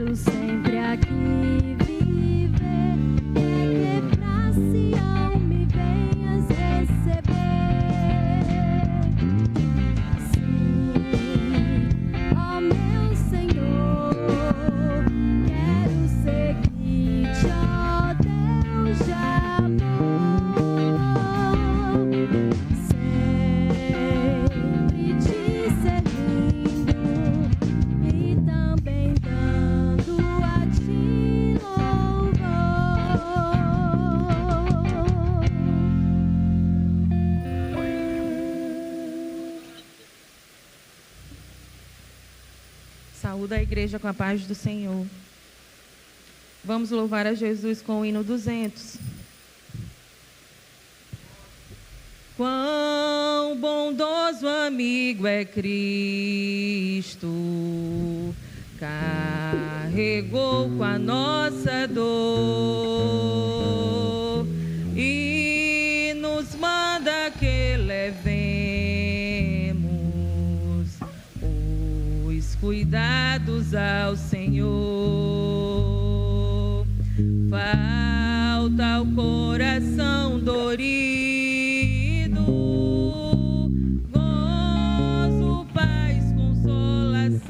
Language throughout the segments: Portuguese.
quero sempre aqui viver, e que pra Sião me venhas receber. Sim, ó meu Senhor, quero seguir-te, ó Deus de amor, sempre te servindo e também dando a ti louvor. Saúda a igreja com a paz do Senhor. Vamos louvar a Jesus com o hino 200. Quão bondoso amigo é Cristo, carregou com a nossa dor e nos manda que levemos os cuidados ao Senhor. Falta o coração dorido, gozo, paz, consolação.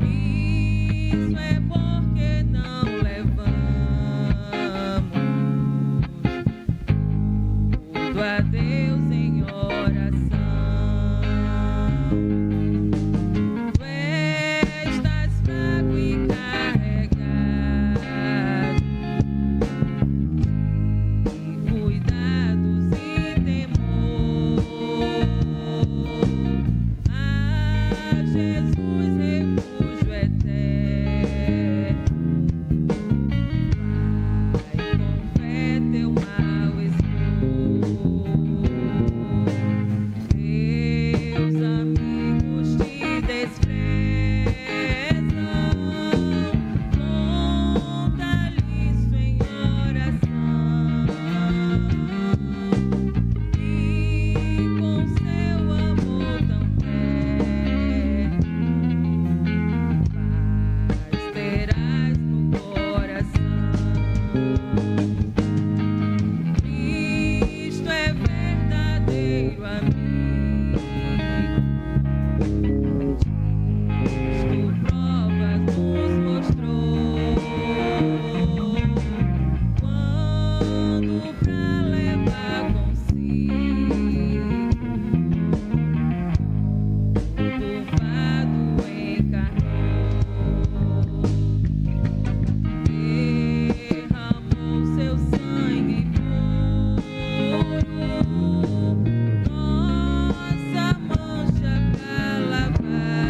Isso é porque não levamos tudo a Deus em oração. Tu estás fraco e carregado de cuidados e temor. Ah, Jesus, refúgio eterno, vai com fé teu mal expor. Teus amigos te desprezam, conta-lhe isso em oração, e com seu amor tão perto, paz terás no coração. Cristo é verdadeiro amigo, Cristo provas nos mostrou, quando pra levar consigo do fado encarnou, derramou seu sangue puro, nossa mancha pra lavar,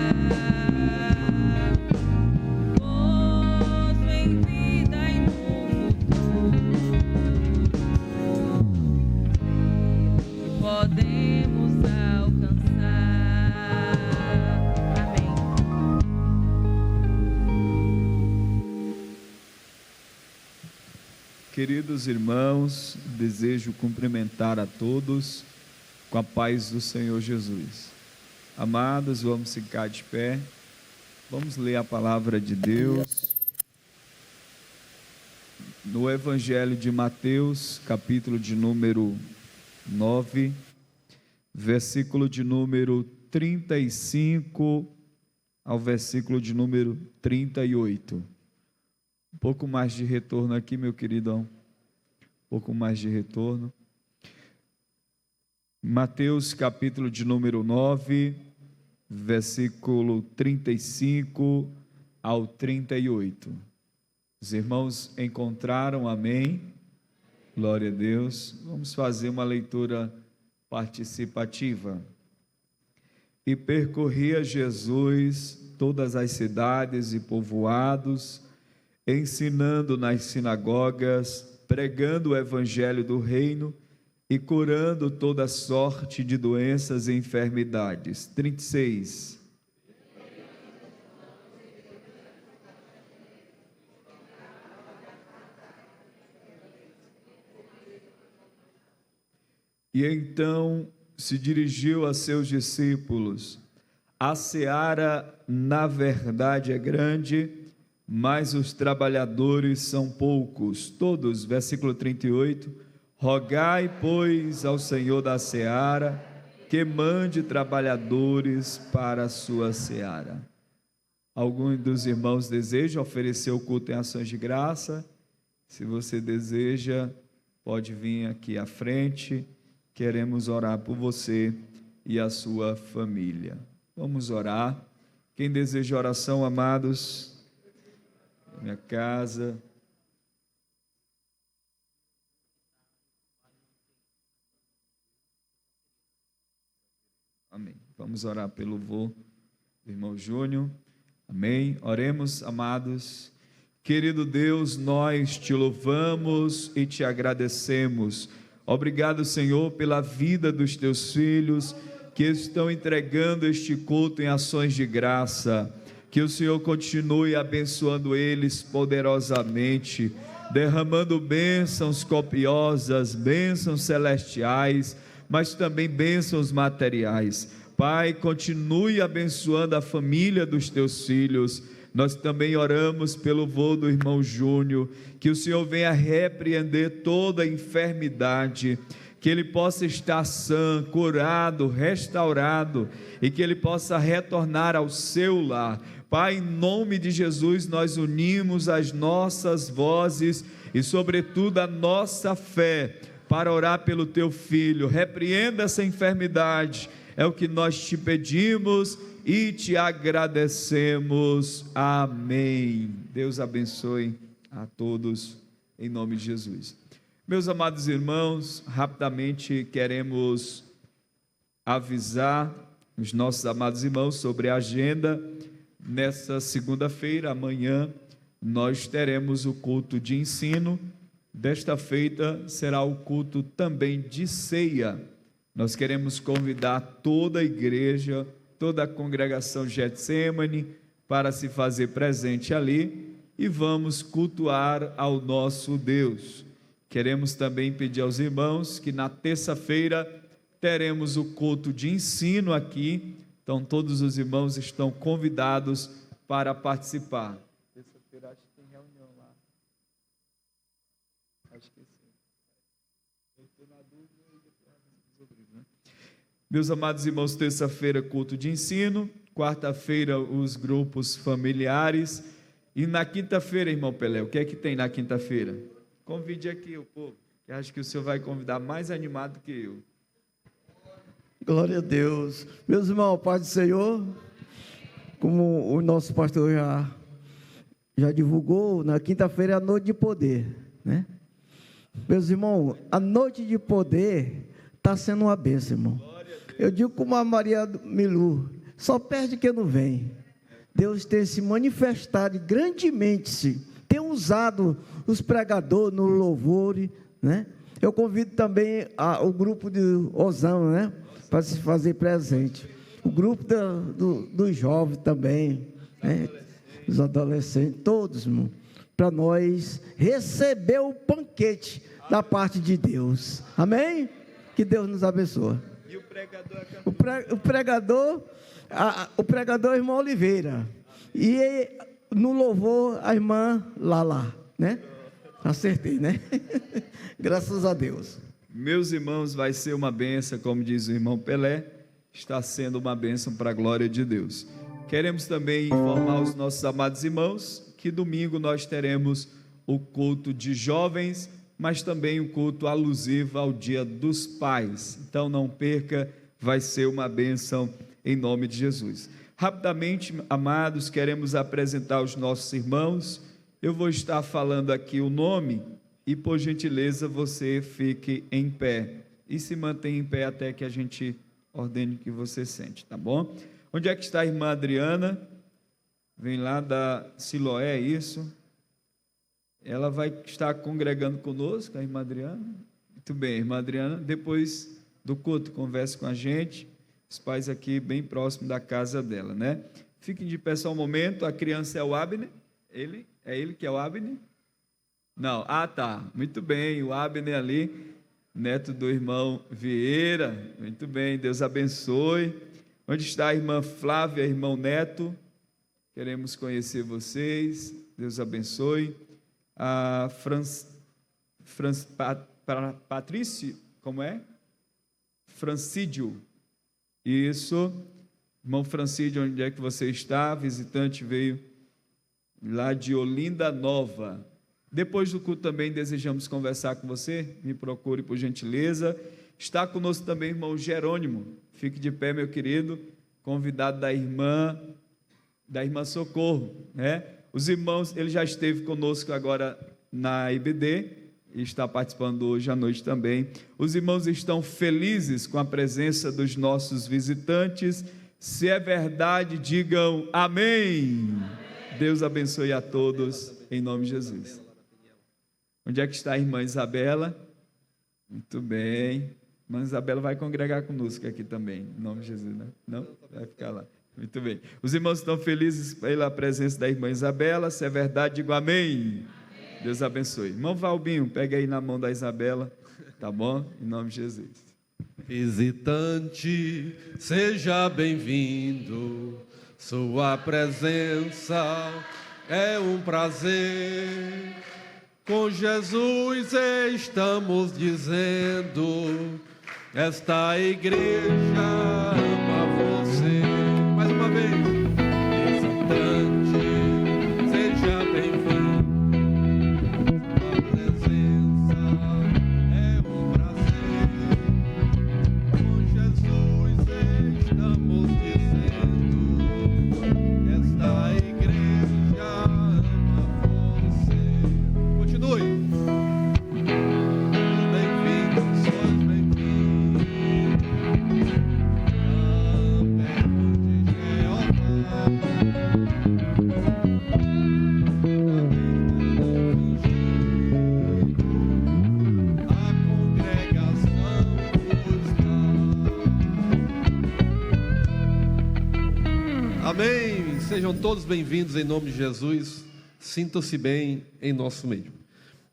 gozo em vida e no futuro, podemos alcançar. Amém. Queridos irmãos, desejo cumprimentar a todos com a paz do Senhor Jesus. Amados, vamos ficar de pé, vamos ler a palavra de Deus no Evangelho de Mateus, capítulo de número 9, versículo de número 35 ao versículo de número 38. Um pouco mais de retorno aqui, meu queridão. Um pouco mais de retorno. Mateus, capítulo de número 9, versículo 35 ao 38. Os irmãos encontraram, amém? Glória a Deus. Vamos fazer uma leitura participativa. E percorria Jesus todas as cidades e povoados, ensinando nas sinagogas, pregando o evangelho do reino e curando toda sorte de doenças e enfermidades. 36. E então se dirigiu a seus discípulos: A seara, na verdade, é grande, mas os trabalhadores são poucos. Todos, versículo 38. Rogai, pois, ao Senhor da seara, que mande trabalhadores para a sua seara. Algum dos irmãos deseja oferecer o culto em ações de graça? Se você deseja, pode vir aqui à frente. Queremos orar por você e a sua família. Vamos orar. Quem deseja oração, amados? Minha casa. Amém. Vamos orar pelo vô do irmão Júnior. Amém. Oremos, amados. Querido Deus, nós te louvamos e te agradecemos. Obrigado, Senhor, pela vida dos teus filhos que estão entregando este culto em ações de graça. Que o Senhor continue abençoando eles poderosamente, derramando bênçãos copiosas, bênçãos celestiais, mas também bênçãos materiais. Pai, continue abençoando a família dos teus filhos. Nós também oramos pelo vô do irmão Júnior, que o Senhor venha repreender toda a enfermidade, que ele possa estar sã, curado, restaurado, e que ele possa retornar ao seu lar. Pai, em nome de Jesus, nós unimos as nossas vozes e, sobretudo, a nossa fé para orar pelo teu filho. Repreenda essa enfermidade, é o que nós te pedimos e te agradecemos. Amém. Deus abençoe a todos, em nome de Jesus. Meus amados irmãos, rapidamente queremos avisar os nossos amados irmãos sobre a agenda. Nesta segunda-feira, amanhã, nós teremos o culto de ensino. Desta feita será o culto também de ceia. Nós queremos convidar toda a igreja, toda a congregação Getsemane para se fazer presente ali e vamos cultuar ao nosso Deus. Queremos também pedir aos irmãos que na terça-feira teremos o culto de ensino aqui, então todos os irmãos estão convidados para participar. Terça-feira acho que tem reunião lá. Acho que sim. Eu estou na dúvida e depois né? Meus amados irmãos, terça-feira culto de ensino, quarta-feira os grupos familiares e na quinta-feira, irmão Pelé, o que é que tem na quinta-feira? Convide aqui o povo, que acho que o senhor vai convidar mais animado que eu. Glória a Deus. Meus irmãos, paz do Senhor, como o nosso pastor já divulgou, na quinta-feira é a noite de poder, né? Meus irmãos, a noite de poder está sendo uma bênção, irmão. Eu digo como a Maria Milu, só perde quem não vem. Deus tem se manifestado grandemente, tem usado os pregadores no louvor, né? Eu convido também o grupo de Osama, né? Para se fazer presente. O grupo dos jovens também, né? Os adolescentes, todos, irmão, para nós receber o banquete da parte de Deus. Amém? Que Deus nos abençoe. E o pregador é o pregador é a irmã Oliveira. E no louvor, a irmã Lala, né? Acertei, né? Graças a Deus. Meus irmãos, vai ser uma bênção, como diz o irmão Pelé, está sendo uma bênção para a glória de Deus. Queremos também informar os nossos amados irmãos que domingo nós teremos o culto de jovens, mas também um culto alusivo ao Dia dos Pais. Então não perca, vai ser uma bênção em nome de Jesus. Rapidamente, amados, queremos apresentar os nossos irmãos. Eu vou estar falando aqui o nome e, por gentileza, você fique em pé e se mantenha em pé até que a gente ordene que você sente, tá bom? Onde é que está a irmã Adriana? Vem lá da Siloé, é isso? Ela vai estar congregando conosco, a irmã Adriana? Muito bem, irmã Adriana, depois do culto, converse com a gente, os pais aqui bem próximo da casa dela, né? Fiquem de pé só um momento, a criança é o Abner? É ele que é o Abner? Não, tá, muito bem, o Abner ali, neto do irmão Vieira, muito bem, Deus abençoe. Onde está a irmã Flávia, irmão Neto? Queremos conhecer vocês. Deus abençoe. A Patrício, como é? Francídio. Isso. Irmão Francídio, onde é que você está? Visitante veio lá de Olinda Nova. Depois do culto também desejamos conversar com você. Me procure por gentileza. Está conosco também o irmão Jerônimo. Fique de pé, meu querido. Convidado da irmã Socorro, né? Os irmãos, ele já esteve conosco agora na IBD e está participando hoje à noite também. Os irmãos estão felizes com a presença dos nossos visitantes. Se é verdade, digam amém. Deus abençoe a todos, em nome de Jesus. Onde é que está a irmã Isabela? Muito bem. A irmã Isabela vai congregar conosco aqui também, em nome de Jesus, né? Não? Vai ficar lá. Muito bem. Os irmãos estão felizes pela presença da irmã Isabela. Se é verdade, digo amém. Deus abençoe. Irmão Valbinho, pega aí na mão da Isabela, tá bom? Em nome de Jesus. Visitante, seja bem-vindo. Sua presença é um prazer. Com Jesus estamos dizendo: esta igreja ama você. Mais uma vez. Visitante, seja bem-vindo. Sua presença é um prazer. Com Jesus estamos dizendo: esta igreja ama você. Continue. Bem-vindos, sois bem-vindos. Amém. Sejam todos bem-vindos em nome de Jesus. Sintam-se bem em nosso meio.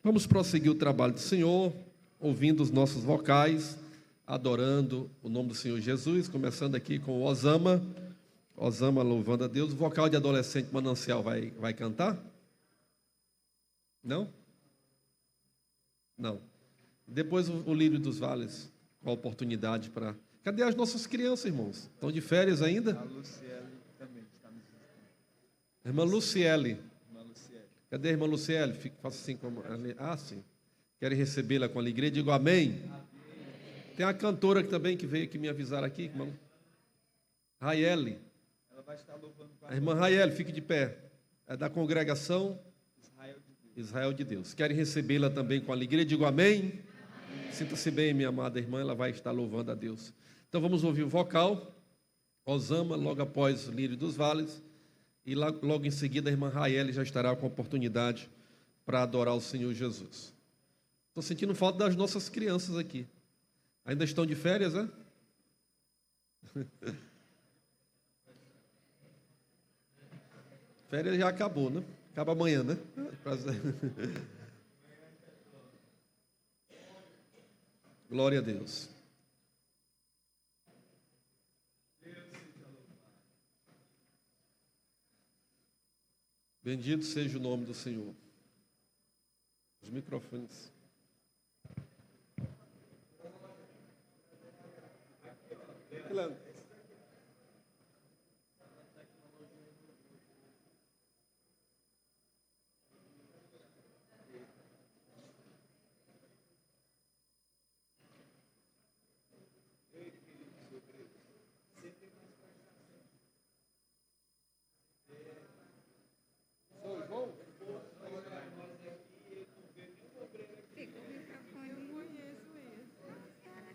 Vamos prosseguir o trabalho do Senhor, ouvindo os nossos vocais, adorando o nome do Senhor Jesus, começando aqui com o Osama. Osama louvando a Deus. O vocal de adolescente Manancial vai cantar? Não? Não. Depois o Lírio dos Vales, com a oportunidade para... Cadê as nossas crianças, irmãos? Estão de férias ainda? A Luciele também está nos visitando. Irmã Luciele. Irmã Luciele. Cadê a irmã Luciele? Faça assim como... Ah, sim. Querem recebê-la com alegria? Digo amém. Tem a cantora que também que veio aqui me avisar aqui, irmão. Raiele. Ela vai estar louvando com A irmã Raiele, fique de pé. É da congregação Israel de Deus. Querem recebê-la também com alegria? Digo amém. Sinta-se bem, minha amada irmã, ela vai estar louvando a Deus. Então vamos ouvir o vocal. Osama, logo após o Lírio dos Vales. E logo em seguida a irmã Raiele já estará com a oportunidade para adorar o Senhor Jesus. Estou sentindo falta das nossas crianças aqui. Ainda estão de férias, né? Férias já acabou, né? Acaba amanhã, né? Glória a Deus. Bendito seja o nome do Senhor. Os microfones.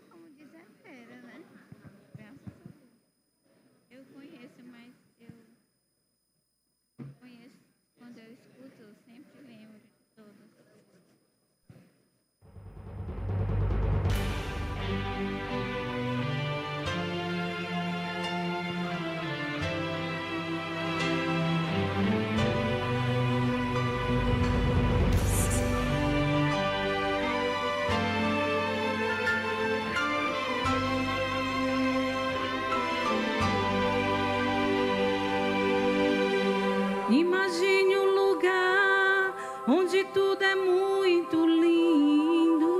Como diz a feira, né? Graças a Deus. Imagine um lugar onde tudo é muito lindo.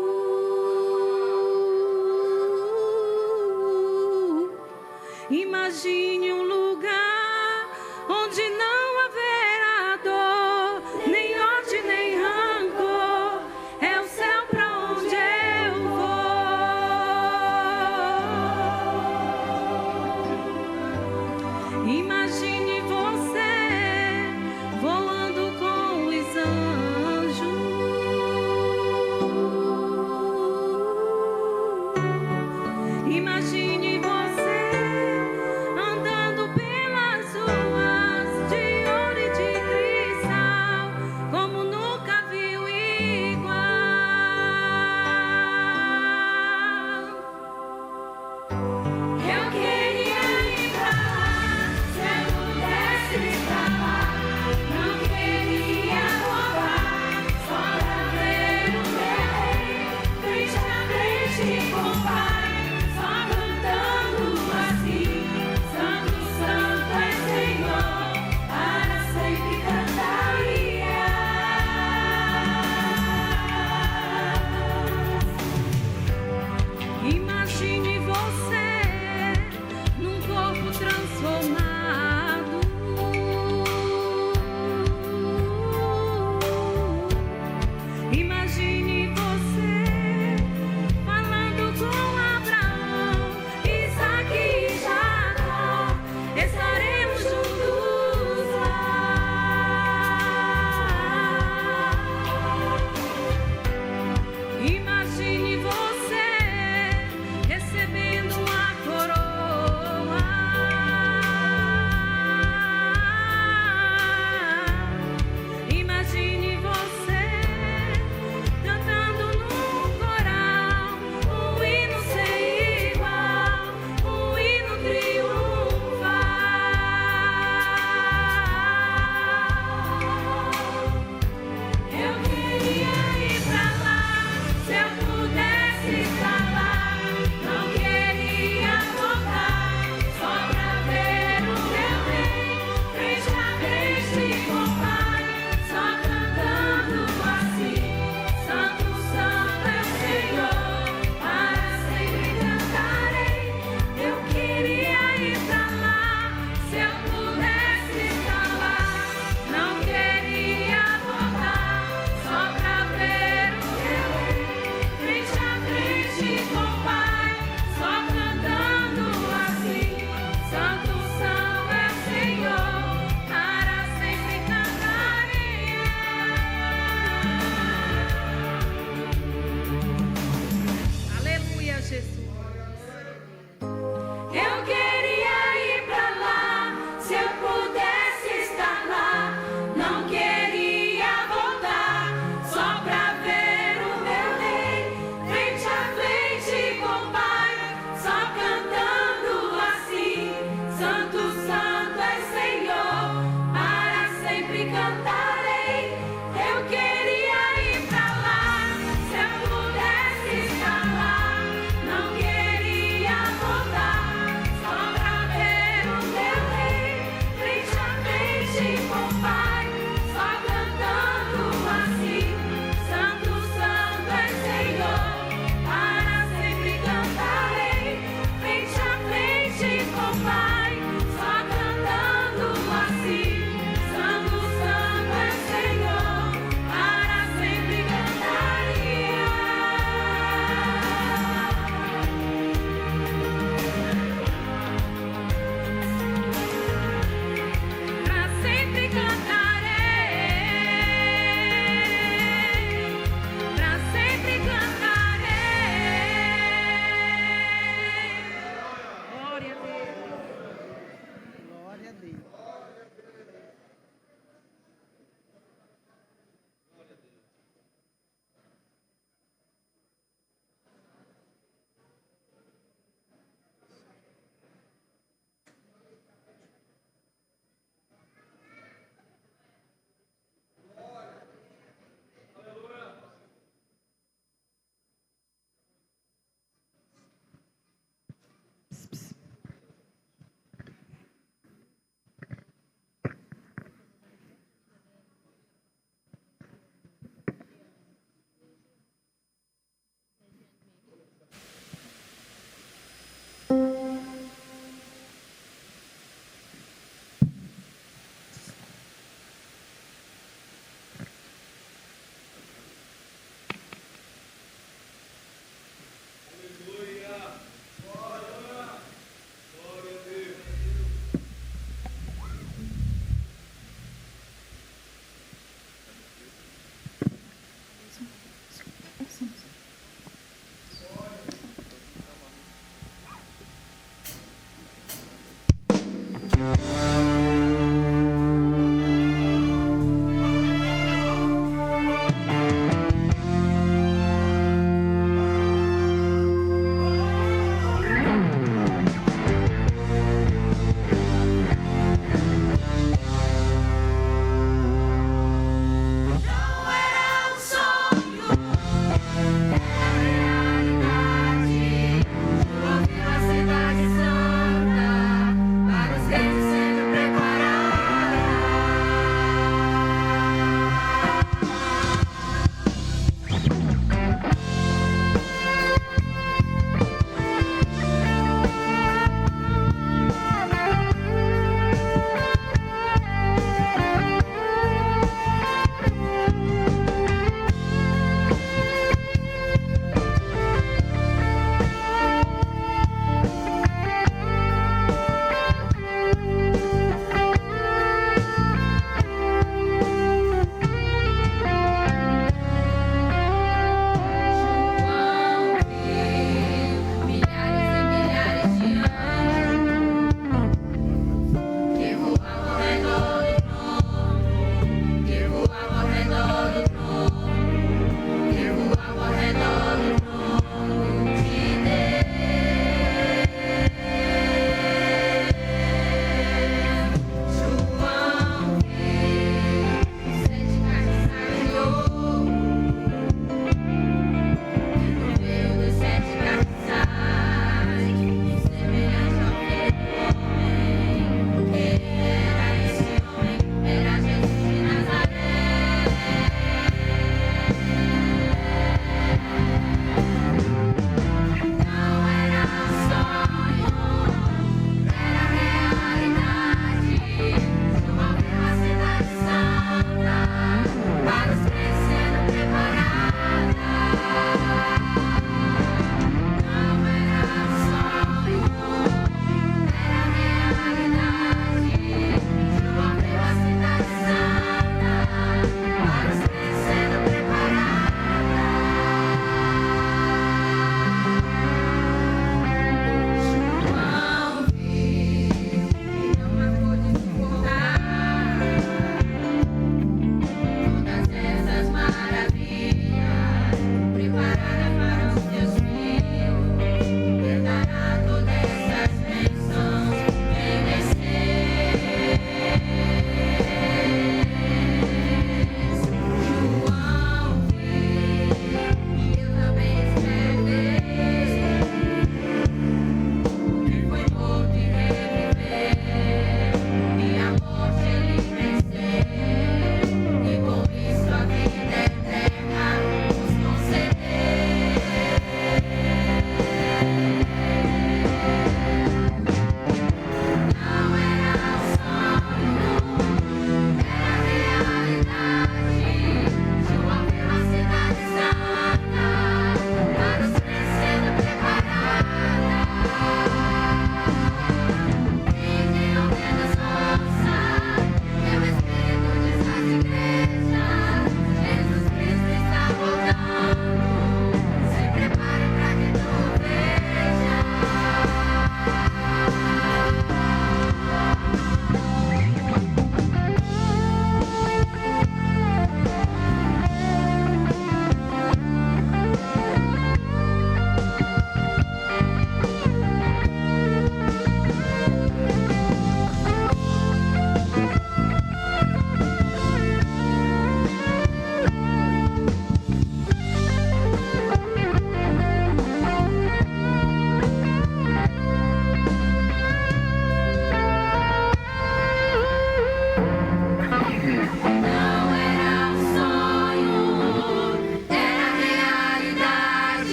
Imagine um lugar onde não haverá dor, nem ódio, nem rancor. É o céu pra onde eu vou. Imagine você voando com os anjos.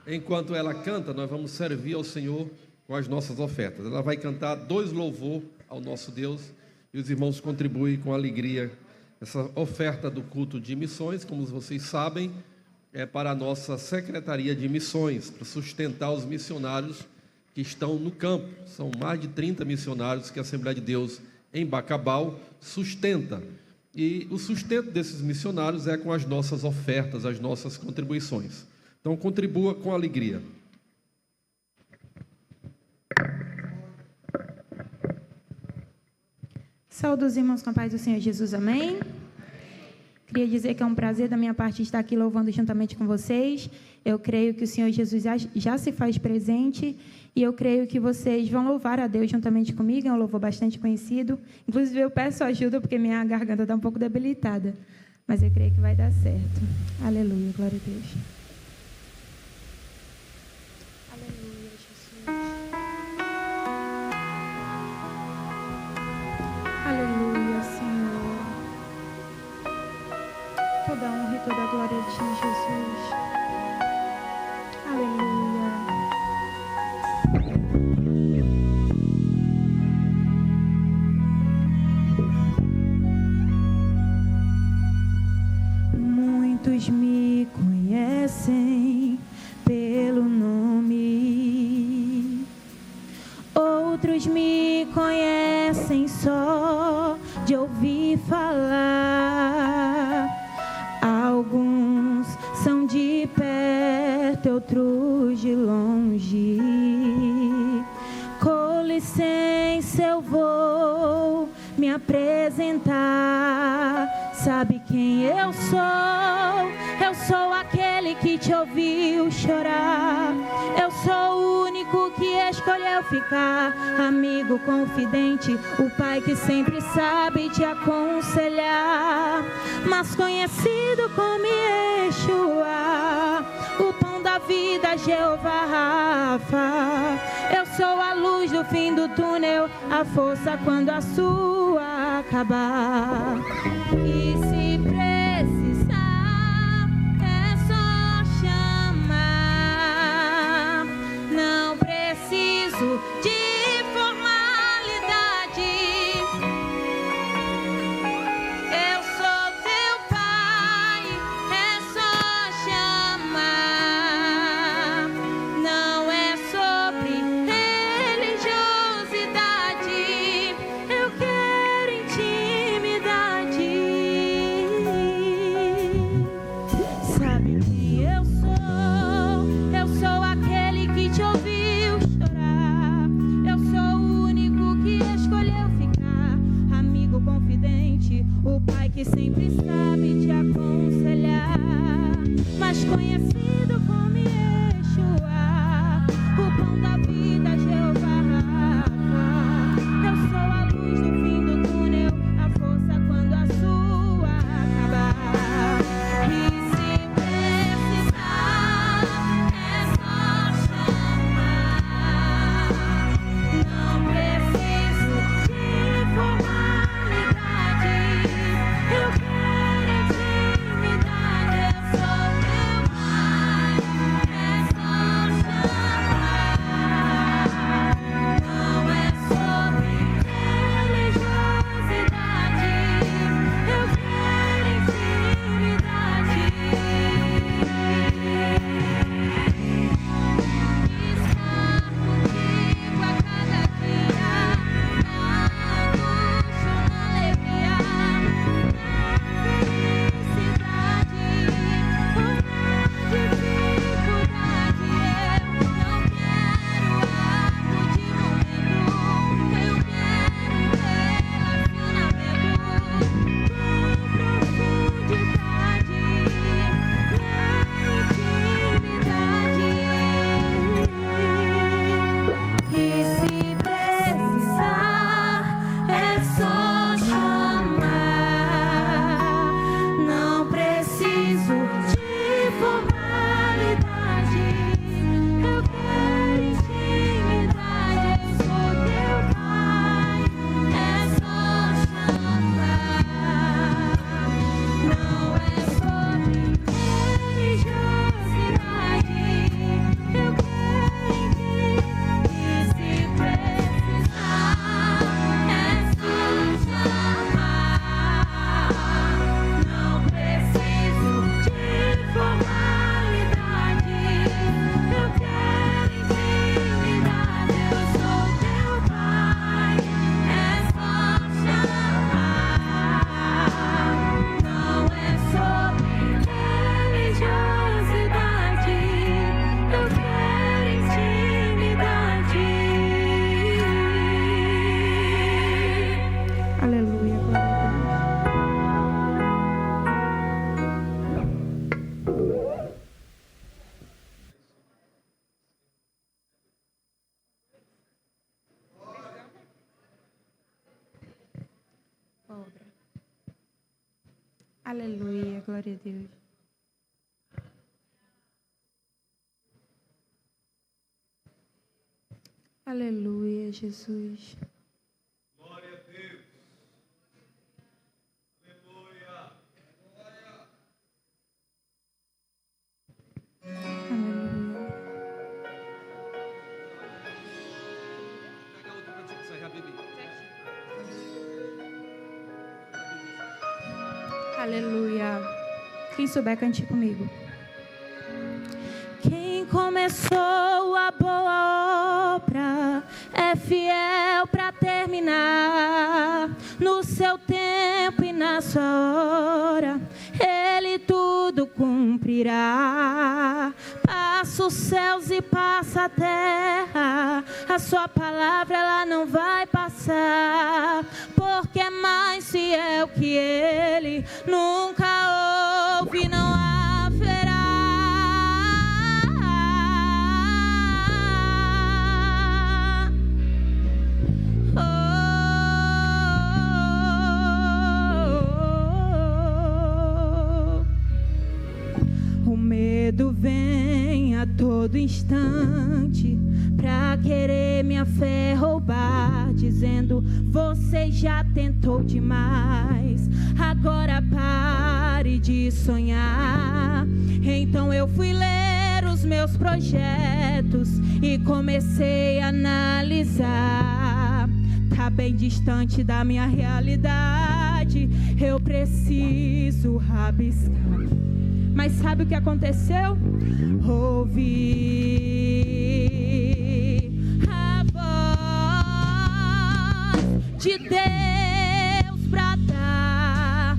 Enquanto ela canta, nós vamos servir ao Senhor com as nossas ofertas. Ela vai cantar 2 louvor ao nosso Deus e os irmãos contribuem com alegria. Essa oferta do culto de missões, como vocês sabem, é para a nossa Secretaria de Missões, para sustentar os missionários que estão no campo. São mais de 30 missionários que a Assembleia de Deus em Bacabal sustenta. E o sustento desses missionários é com as nossas ofertas, as nossas contribuições. Então, contribua com alegria. Saúdo os irmãos com a paz do Senhor Jesus, amém? Queria dizer que é um prazer da minha parte estar aqui louvando juntamente com vocês. Eu creio que o Senhor Jesus já se faz presente e eu creio que vocês vão louvar a Deus juntamente comigo. É um louvor bastante conhecido. Inclusive, eu peço ajuda porque minha garganta está um pouco debilitada. Mas eu creio que vai dar certo. Aleluia, glória a Deus. Aleluia, Jesus. Aleluia, Senhor. Toda honra e toda glória a Ti, Jesus. Aleluia. Muitos me conhecem pelo nome, outros me conhecem só de ouvir falar. Alguns são de perto, outros de longe. Com licença, eu vou me apresentar. Sabe quem eu sou? Eu sou aquele que te ouviu chorar. Eu sou o único que escolheu ficar. Amigo confidente, o pai que sempre sabe te aconselhar. Mas conhecido como Yeshua, o pão da vida, Jeová Rafa. Eu sou a luz do fim do túnel, a força quando a sua acabar. E se precisar, é só chamar. Não preciso de formalidade. Eu sou teu pai, é só chamar. Não é sobre religiosidade. Eu quero intimidade. Sabe quem eu sou? Eu sou aquele que te ouviu chorar. Eu sou o único que escolheu ficar. Amigo confidente, o pai que sempre sabe te aconselhar. Mas conhecido como Yeshua, o pão da vida, Jeová Rafa. Eu sou a luz do fim do túnel, a força quando a sua acabar. E se precisar, é só chamar. Não preciso de formalidade. Eu quero intimidade. Eu sou teu pai, é só chamar. Não é sobre religiosidade. Eu quero intimidade. Estar contigo a cada dia, na angústia ou na alegria, na felicidade ou na dificuldade. Eu não quero algo de momento, eu quero relacionamento com profundidade, na intimidade. E se precisar, é só chamar. Não preciso de formalidade. Eu quero intimidade. Eu sou teu pai, é só chamar. Não é sobre religiosidade. Aleluia, glória a Deus. Aleluia, Jesus. Glória a Deus. Aleluia. Aleluia. Pega outro para você sair a Bíblia. Aleluia. Quem souber, cante comigo. Quem começou a boa obra é fiel para terminar. No seu tempo e na sua hora, Ele tudo cumprirá. Passa os céus e passa a terra, a sua palavra ela não vai passar, porque é mais fiel que Ele, nunca houve, não haverá. O medo vem a todo instante pra querer minha fé roubar, dizendo: você já tentou demais, agora pare de sonhar. Então eu fui ler os meus projetos e comecei a analisar. Tá bem distante da minha realidade, eu preciso rabiscar. Mas sabe o que aconteceu? Ouvi a voz de Deus bradar,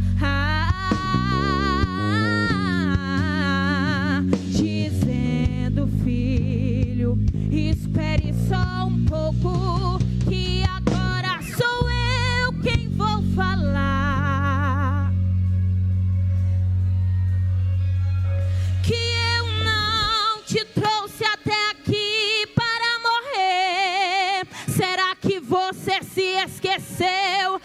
dizendo: filho, espere só um pouco, que agora sou eu quem vou falar. Que eu não te trouxe até aqui para morrer. Será que você se esqueceu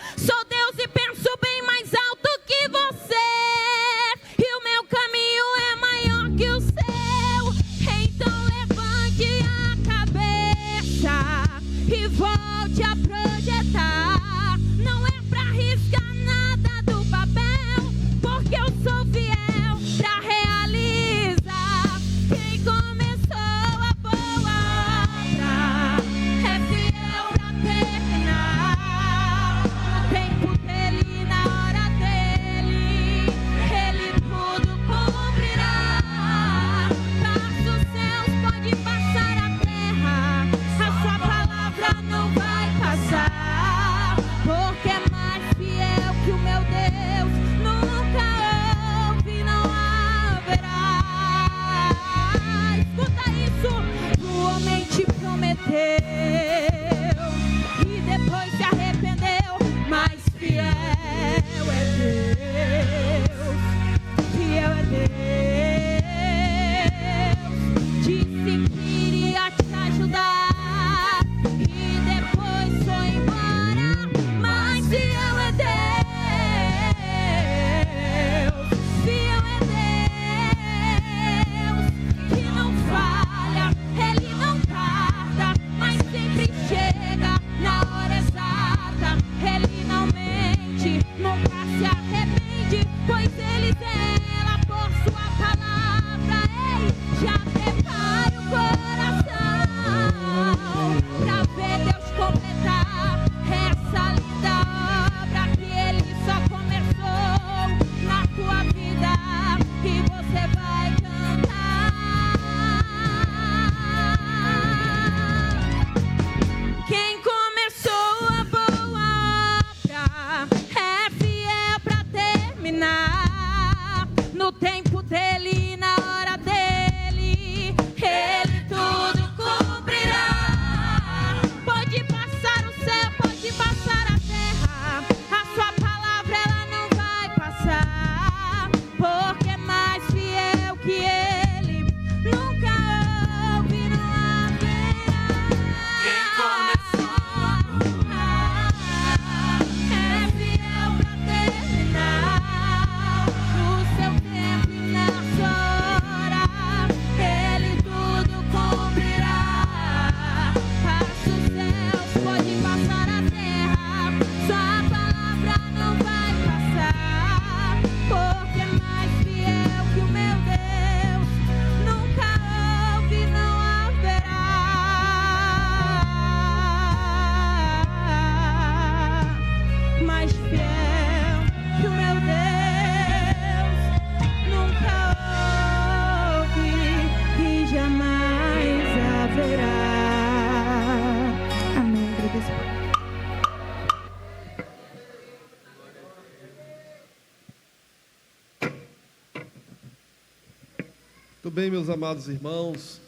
Muito bem, meus amados irmãos,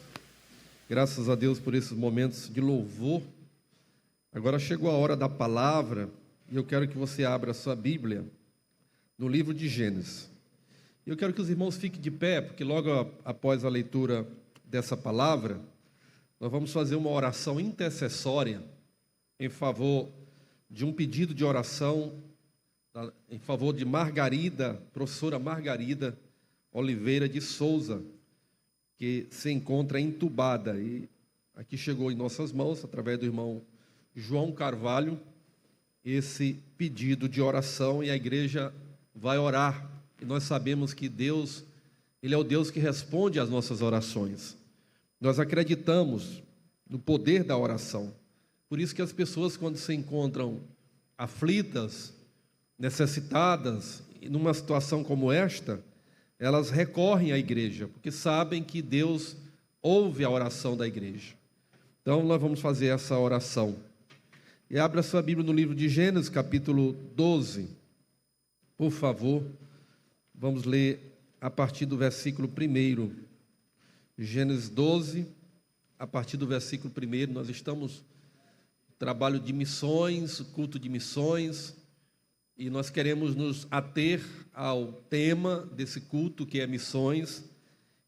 graças a Deus por esses momentos de louvor. Agora chegou a hora da palavra e eu quero que você abra a sua Bíblia no livro de Gênesis. Eu quero que os irmãos fiquem de pé, porque logo após a leitura dessa palavra, nós vamos fazer uma oração intercessória em favor de um pedido de oração em favor de Margarida, professora Margarida Oliveira de Souza, que se encontra entubada e aqui chegou em nossas mãos, através do irmão João Carvalho, esse pedido de oração, e a igreja vai orar. E nós sabemos que Deus, Ele é o Deus que responde às nossas orações. Nós acreditamos no poder da oração. Por isso que as pessoas, quando se encontram aflitas, necessitadas, e numa situação como esta, elas recorrem à igreja, porque sabem que Deus ouve a oração da igreja. Então, nós vamos fazer essa oração. E abra sua Bíblia no livro de Gênesis, capítulo 12. Por favor, vamos ler a partir do versículo 1. Gênesis 12, a partir do versículo 1. Nós estamos no trabalho de missões, culto de missões, e nós queremos nos ater ao tema desse culto, que é missões,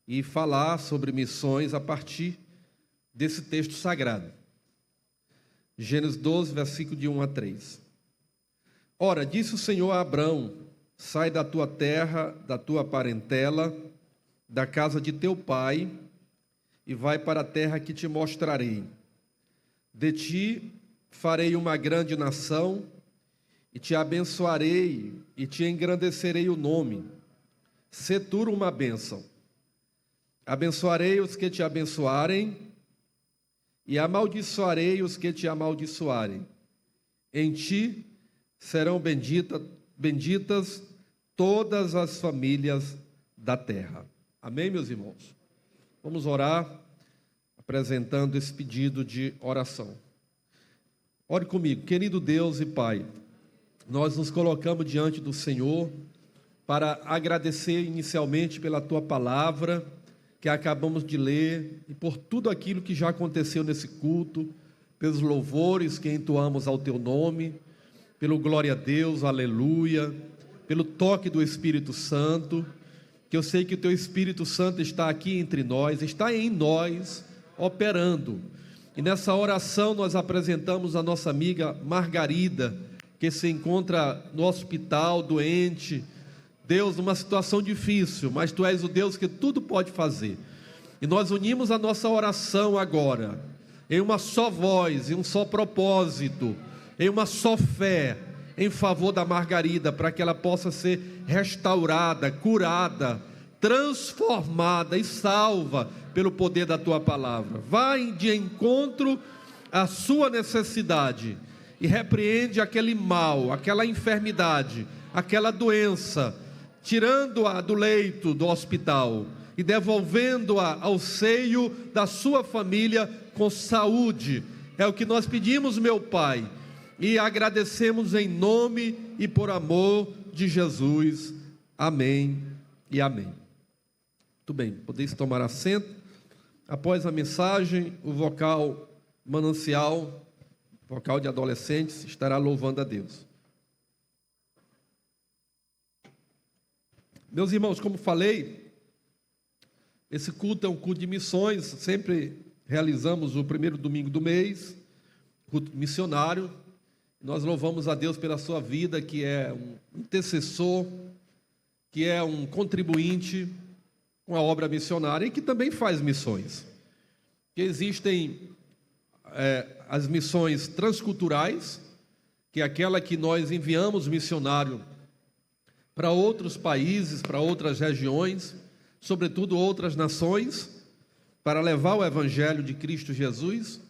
e falar sobre missões a partir desse texto sagrado. Gênesis 12, versículo de 1 a 3. Ora, disse o Senhor a Abrão: sai da tua terra, da tua parentela, da casa de teu pai, e vai para a terra que te mostrarei. De ti farei uma grande nação, e te abençoarei, e te engrandecerei o nome. Sê tu uma bênção. Abençoarei os que te abençoarem, e amaldiçoarei os que te amaldiçoarem. Em ti serão benditas todas as famílias da terra. Amém, meus irmãos? Vamos orar, apresentando esse pedido de oração. Ore comigo. Querido Deus e Pai, nós nos colocamos diante do Senhor para agradecer inicialmente pela Tua palavra, que acabamos de ler, e por tudo aquilo que já aconteceu nesse culto, pelos louvores que entoamos ao Teu nome, pelo glória a Deus, aleluia, pelo toque do Espírito Santo, que eu sei que o Teu Espírito Santo está aqui entre nós, está em nós, operando. E nessa oração nós apresentamos a nossa amiga Margarida, que se encontra no hospital, doente, Deus, numa situação difícil, mas Tu és o Deus que tudo pode fazer. E nós unimos a nossa oração agora, em uma só voz, em um só propósito, em uma só fé, em favor da Margarida, para que ela possa ser restaurada, curada, transformada e salva pelo poder da Tua palavra. Vai de encontro à sua necessidade e repreende aquele mal, aquela enfermidade, aquela doença, tirando-a do leito do hospital e devolvendo-a ao seio da sua família com saúde. É o que nós pedimos, meu Pai, e agradecemos em nome e por amor de Jesus. Amém e amém. Muito bem, podeis tomar assento. Após a mensagem, o vocal manancial, vocal de adolescentes, estará louvando a Deus. Meus irmãos, como falei, esse culto é um culto de missões. Sempre realizamos o primeiro domingo do mês, culto missionário. Nós louvamos a Deus pela sua vida, que é um intercessor, que é um contribuinte com a obra missionária e que também faz missões. Que existem as missões transculturais, que é aquela que nós enviamos missionário para outros países, para outras regiões, sobretudo outras nações, para levar o Evangelho de Cristo Jesus,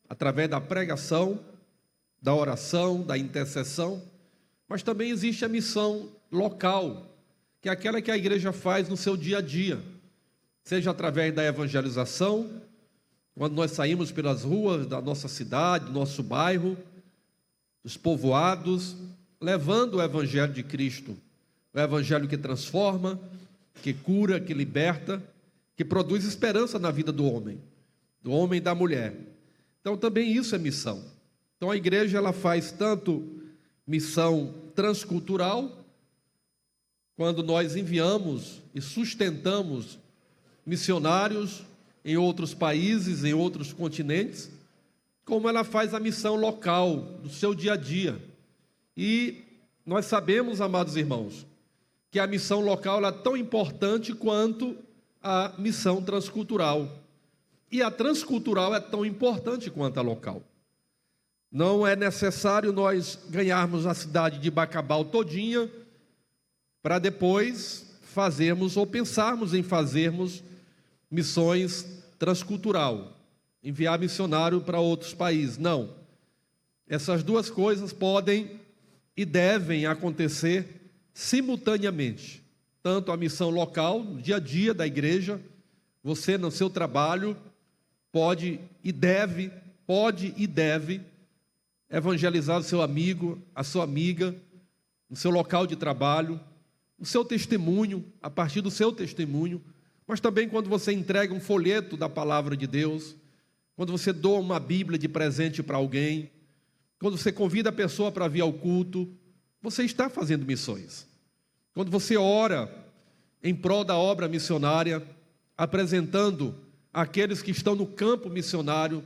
através da pregação, da oração, da intercessão. Mas também existe a missão local, que é aquela que a igreja faz no seu dia a dia, seja através da evangelização, quando nós saímos pelas ruas da nossa cidade, do nosso bairro, dos povoados, levando o Evangelho de Cristo, o Evangelho que transforma, que cura, que liberta, que produz esperança na vida do homem e da mulher. Então também isso é missão. Então a igreja ela faz tanto missão transcultural, quando nós enviamos e sustentamos missionários em outros países, em outros continentes, como ela faz a missão local, do seu dia a dia. E nós sabemos, amados irmãos, que a missão local ela é tão importante quanto a missão transcultural. E a transcultural é tão importante quanto a local. Não é necessário nós ganharmos a cidade de Bacabal todinha para depois fazermos ou pensarmos em fazermos missões transcultural, enviar missionário para outros países. Não. Essas duas coisas podem e devem acontecer simultaneamente. Tanto a missão local, no dia a dia da igreja, você no seu trabalho pode e deve evangelizar o seu amigo, a sua amiga, no seu local de trabalho, o seu testemunho, a partir do seu testemunho, mas também quando você entrega um folheto da palavra de Deus, quando você doa uma Bíblia de presente para alguém, quando você convida a pessoa para vir ao culto, você está fazendo missões. Quando você ora em prol da obra missionária, apresentando aqueles que estão no campo missionário,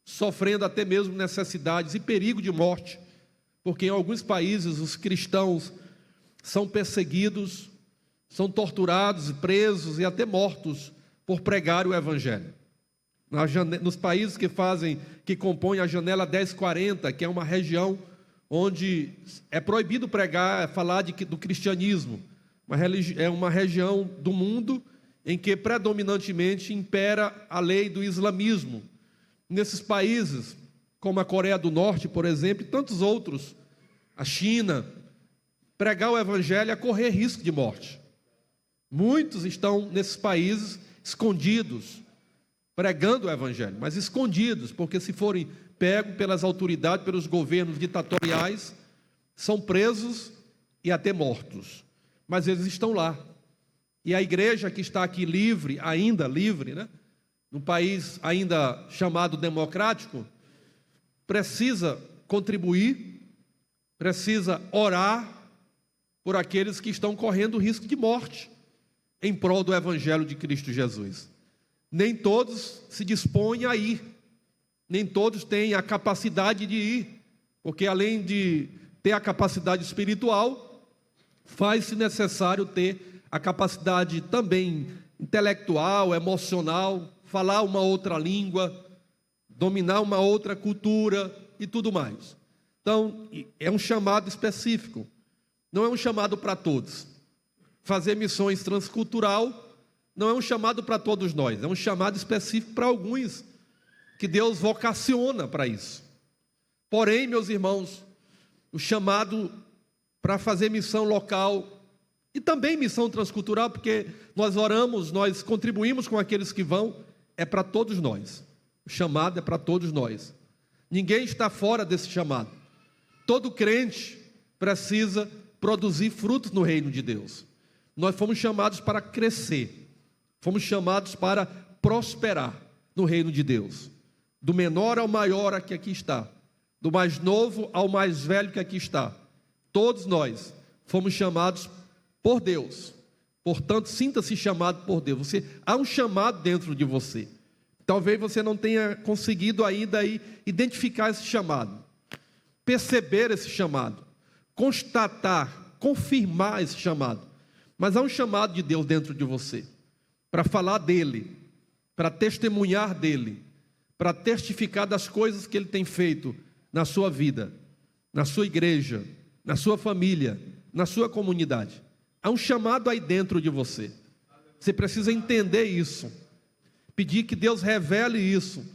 sofrendo até mesmo necessidades e perigo de morte, porque em alguns países os cristãos são perseguidos, são torturados, presos e até mortos por pregar o Evangelho. Nos países que compõem a janela 1040, que é uma região onde é proibido pregar, falar do cristianismo, é uma região do mundo em que predominantemente impera a lei do islamismo. Nesses países, como a Coreia do Norte, por exemplo, e tantos outros, a China, pregar o Evangelho é correr risco de morte. Muitos estão nesses países escondidos, pregando o Evangelho, mas escondidos, porque se forem pegos pelas autoridades, pelos governos ditatoriais, são presos e até mortos. Mas eles estão lá. E a igreja que está aqui livre, ainda livre, né? Num país ainda chamado democrático, precisa contribuir, precisa orar por aqueles que estão correndo risco de morte em prol do Evangelho de Cristo Jesus. Nem todos se dispõem a ir, nem todos têm a capacidade de ir, porque além de ter a capacidade espiritual, faz-se necessário ter a capacidade também intelectual, emocional, falar uma outra língua, dominar uma outra cultura e tudo mais. Então, é um chamado específico, não é um chamado para todos. Fazer missões transcultural não é um chamado para todos nós, é um chamado específico para alguns, que Deus vocaciona para isso. Porém, meus irmãos, o chamado para fazer missão local e também missão transcultural, porque nós oramos, nós contribuímos com aqueles que vão, é para todos nós. O chamado é para todos nós. Ninguém está fora desse chamado. Todo crente precisa produzir frutos no reino de Deus. Nós fomos chamados para crescer, fomos chamados para prosperar no reino de Deus. Do menor ao maior que aqui está, do mais novo ao mais velho que aqui está, todos nós fomos chamados por Deus. Portanto, sinta-se chamado por Deus. Há um chamado dentro de você. Talvez você não tenha conseguido ainda identificar esse chamado, perceber esse chamado, constatar, confirmar esse chamado. Mas há um chamado de Deus dentro de você, para falar dele, para testemunhar dele, para testificar das coisas que ele tem feito na sua vida, na sua igreja, na sua família, na sua comunidade. Há um chamado aí dentro de você. Você precisa entender isso, pedir que Deus revele isso,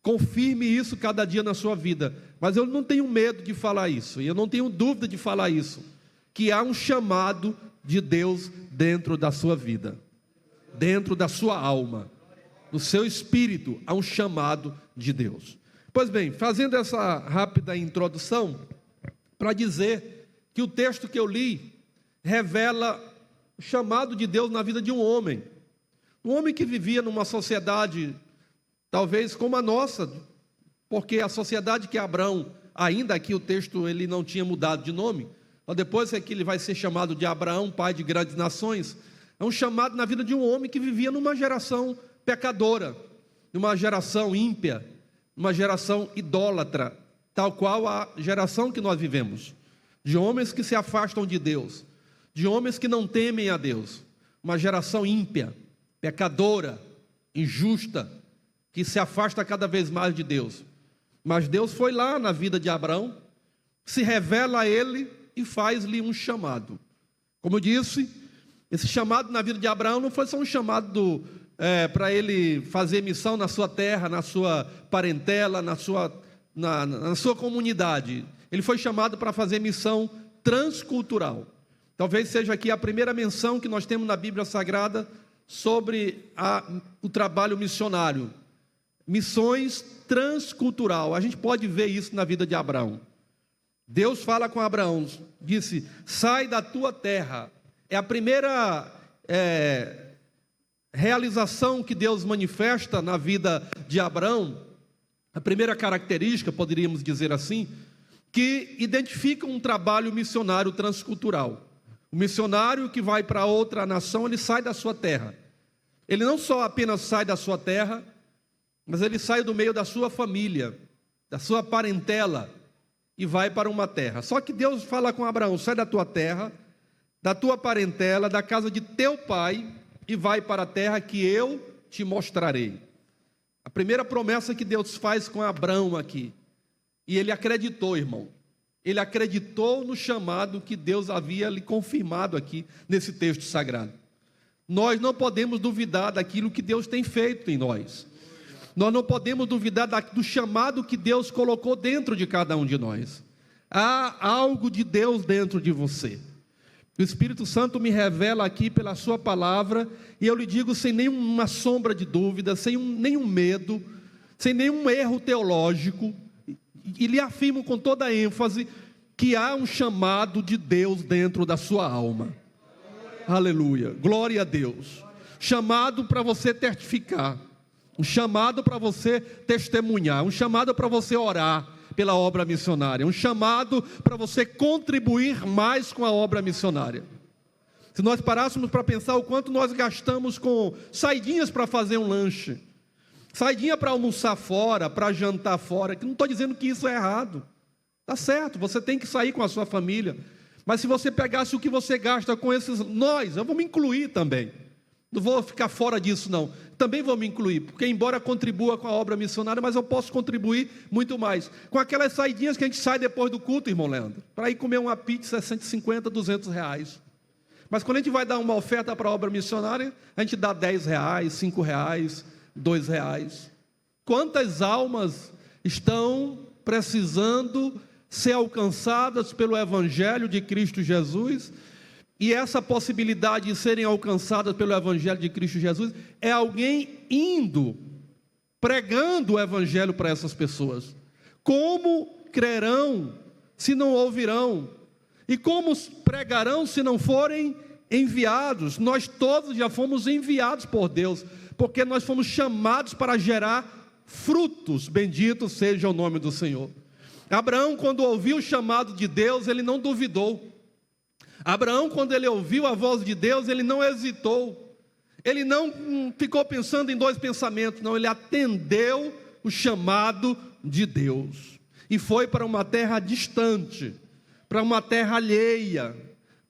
confirme isso cada dia na sua vida. Mas eu não tenho medo de falar isso, e eu não tenho dúvida de falar isso, que há um chamado de Deus dentro da sua vida, dentro da sua alma, no seu espírito, há um chamado de Deus. Pois bem, fazendo essa rápida introdução, para dizer que o texto que eu li revela o chamado de Deus na vida de um homem. Um homem que vivia numa sociedade, talvez como a nossa, porque a sociedade que Abraão, ainda aqui o texto ele não tinha mudado de nome, mas depois é que ele vai ser chamado de Abraão, pai de grandes nações, é um chamado na vida de um homem que vivia numa geração pecadora, numa geração ímpia, numa geração idólatra, tal qual a geração que nós vivemos, de homens que se afastam de Deus, de homens que não temem a Deus, uma geração ímpia, pecadora, injusta, que se afasta cada vez mais de Deus. Mas Deus foi lá na vida de Abraão, se revela a ele e faz-lhe um chamado. Como eu disse, esse chamado na vida de Abraão não foi só um chamado para ele fazer missão na sua terra, na sua parentela, na sua comunidade. Ele foi chamado para fazer missão transcultural. Talvez seja aqui a primeira menção que nós temos na Bíblia Sagrada sobre o trabalho missionário. Missões transcultural. A gente pode ver isso na vida de Abraão. Deus fala com Abraão, disse: sai da tua terra. É a primeira realização que Deus manifesta na vida de Abraão, a primeira característica, poderíamos dizer assim, que identifica um trabalho missionário transcultural. O missionário que vai para outra nação, ele sai da sua terra. Ele não só apenas sai da sua terra, mas ele sai do meio da sua família, da sua parentela, e vai para uma terra. Só que Deus fala com Abraão: sai da tua terra, da tua parentela, da casa de teu pai, e vai para a terra que eu te mostrarei. A primeira promessa que Deus faz com Abraão aqui. E ele acreditou, irmão. Ele acreditou no chamado que Deus havia lhe confirmado aqui nesse texto sagrado. Nós não podemos duvidar daquilo que Deus tem feito em nós. Nós não podemos duvidar do chamado que Deus colocou dentro de cada um de nós. Há algo de Deus dentro de você. O Espírito Santo me revela aqui pela sua palavra, e eu lhe digo sem nenhuma sombra de dúvida, sem nenhum medo, sem nenhum erro teológico, e lhe afirmo com toda a ênfase que há um chamado de Deus dentro da sua alma. Aleluia, glória a Deus. Chamado para você testificar, um chamado para você testemunhar, um chamado para você orar pela obra missionária, um chamado para você contribuir mais com a obra missionária. Se nós parássemos para pensar o quanto nós gastamos com saidinhas para fazer um lanche, saidinha para almoçar fora, para jantar fora, que não estou dizendo que isso é errado, está certo, você tem que sair com a sua família, mas se você pegasse o que você gasta com esses, eu vou me incluir também, não vou ficar fora disso não, também vou me incluir, porque embora contribua com a obra missionária, mas eu posso contribuir muito mais, com aquelas saidinhas que a gente sai depois do culto, irmão Leandro, para ir comer uma pizza, 150, 200 reais, mas quando a gente vai dar uma oferta para a obra missionária, a gente dá 10 reais, 5 reais, 2 reais. Quantas almas estão precisando ser alcançadas pelo Evangelho de Cristo Jesus? E essa possibilidade de serem alcançadas pelo Evangelho de Cristo Jesus é alguém indo, pregando o Evangelho para essas pessoas. Como crerão se não ouvirão? E como pregarão se não forem enviados? Nós todos já fomos enviados por Deus, porque nós fomos chamados para gerar frutos. Bendito seja o nome do Senhor. Abraão, quando ouviu o chamado de Deus, ele não duvidou. Abraão, quando ele ouviu a voz de Deus, ele não hesitou. Ele não ficou pensando em dois pensamentos, não, ele atendeu o chamado de Deus. E foi para uma terra distante, para uma terra alheia,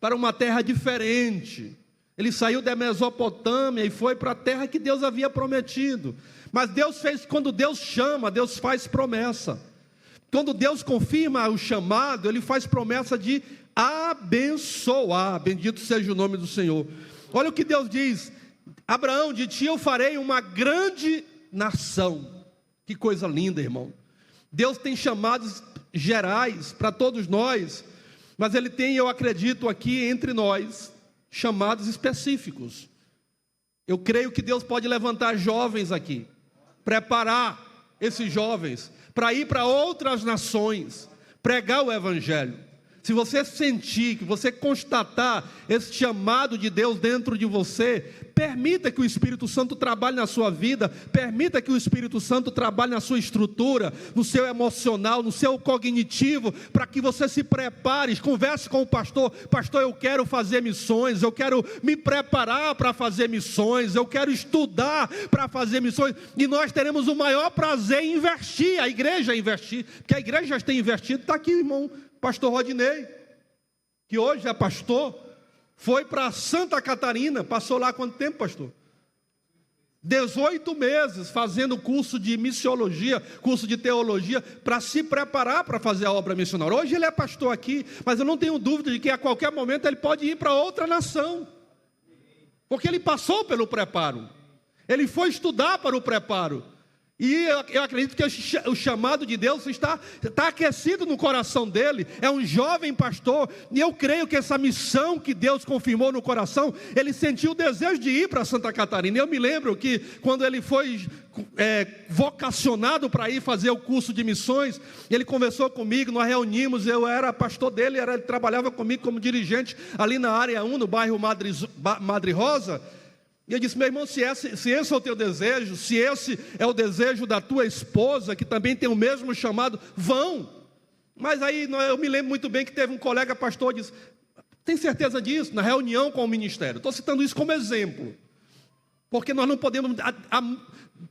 para uma terra diferente. Ele saiu da Mesopotâmia e foi para a terra que Deus havia prometido. Mas Deus fez, quando Deus chama, Deus faz promessa. Quando Deus confirma o chamado, Ele faz promessa de abençoar. Bendito seja o nome do Senhor. Olha o que Deus diz: Abraão, de ti eu farei uma grande nação. Que coisa linda, irmão. Deus tem chamados gerais para todos nós, mas Ele tem, eu acredito aqui entre nós, chamados específicos. Eu creio que Deus pode levantar jovens aqui, preparar esses jovens para ir para outras nações, pregar o Evangelho. se você sentir, que você constatar esse chamado de Deus dentro de você, permita que o Espírito Santo trabalhe na sua vida, permita que o Espírito Santo trabalhe na sua estrutura, no seu emocional, no seu cognitivo, para que você se prepare, converse com o pastor: pastor, eu quero fazer missões, eu quero me preparar para fazer missões, eu quero estudar para fazer missões, e nós teremos o maior prazer em investir, a igreja investir, porque a igreja já tem investido. Está aqui o irmão pastor Rodinei, que hoje é pastor, foi para Santa Catarina, passou lá quanto tempo, pastor? 18 meses fazendo curso de missiologia, curso de teologia, para se preparar para fazer a obra missionária. Hoje ele é pastor aqui, mas eu não tenho dúvida de que a qualquer momento ele pode ir para outra nação, porque ele passou pelo preparo, ele foi estudar para o preparo. E eu acredito que o chamado de Deus está aquecido no coração dele. É um jovem pastor, e eu creio que essa missão que Deus confirmou no coração, ele sentiu o desejo de ir para Santa Catarina. Eu me lembro que quando ele foi vocacionado para ir fazer o curso de missões, ele conversou comigo, nós reunimos, eu era pastor dele, ele trabalhava comigo como dirigente ali na área 1, no bairro Madre Rosa. E eu disse: meu irmão, se esse é o teu desejo, se esse é o desejo da tua esposa, que também tem o mesmo chamado, vão. Mas aí eu me lembro muito bem que teve um colega pastor que disse: tem certeza disso? Na reunião com o ministério. Estou citando isso como exemplo, porque nós não podemos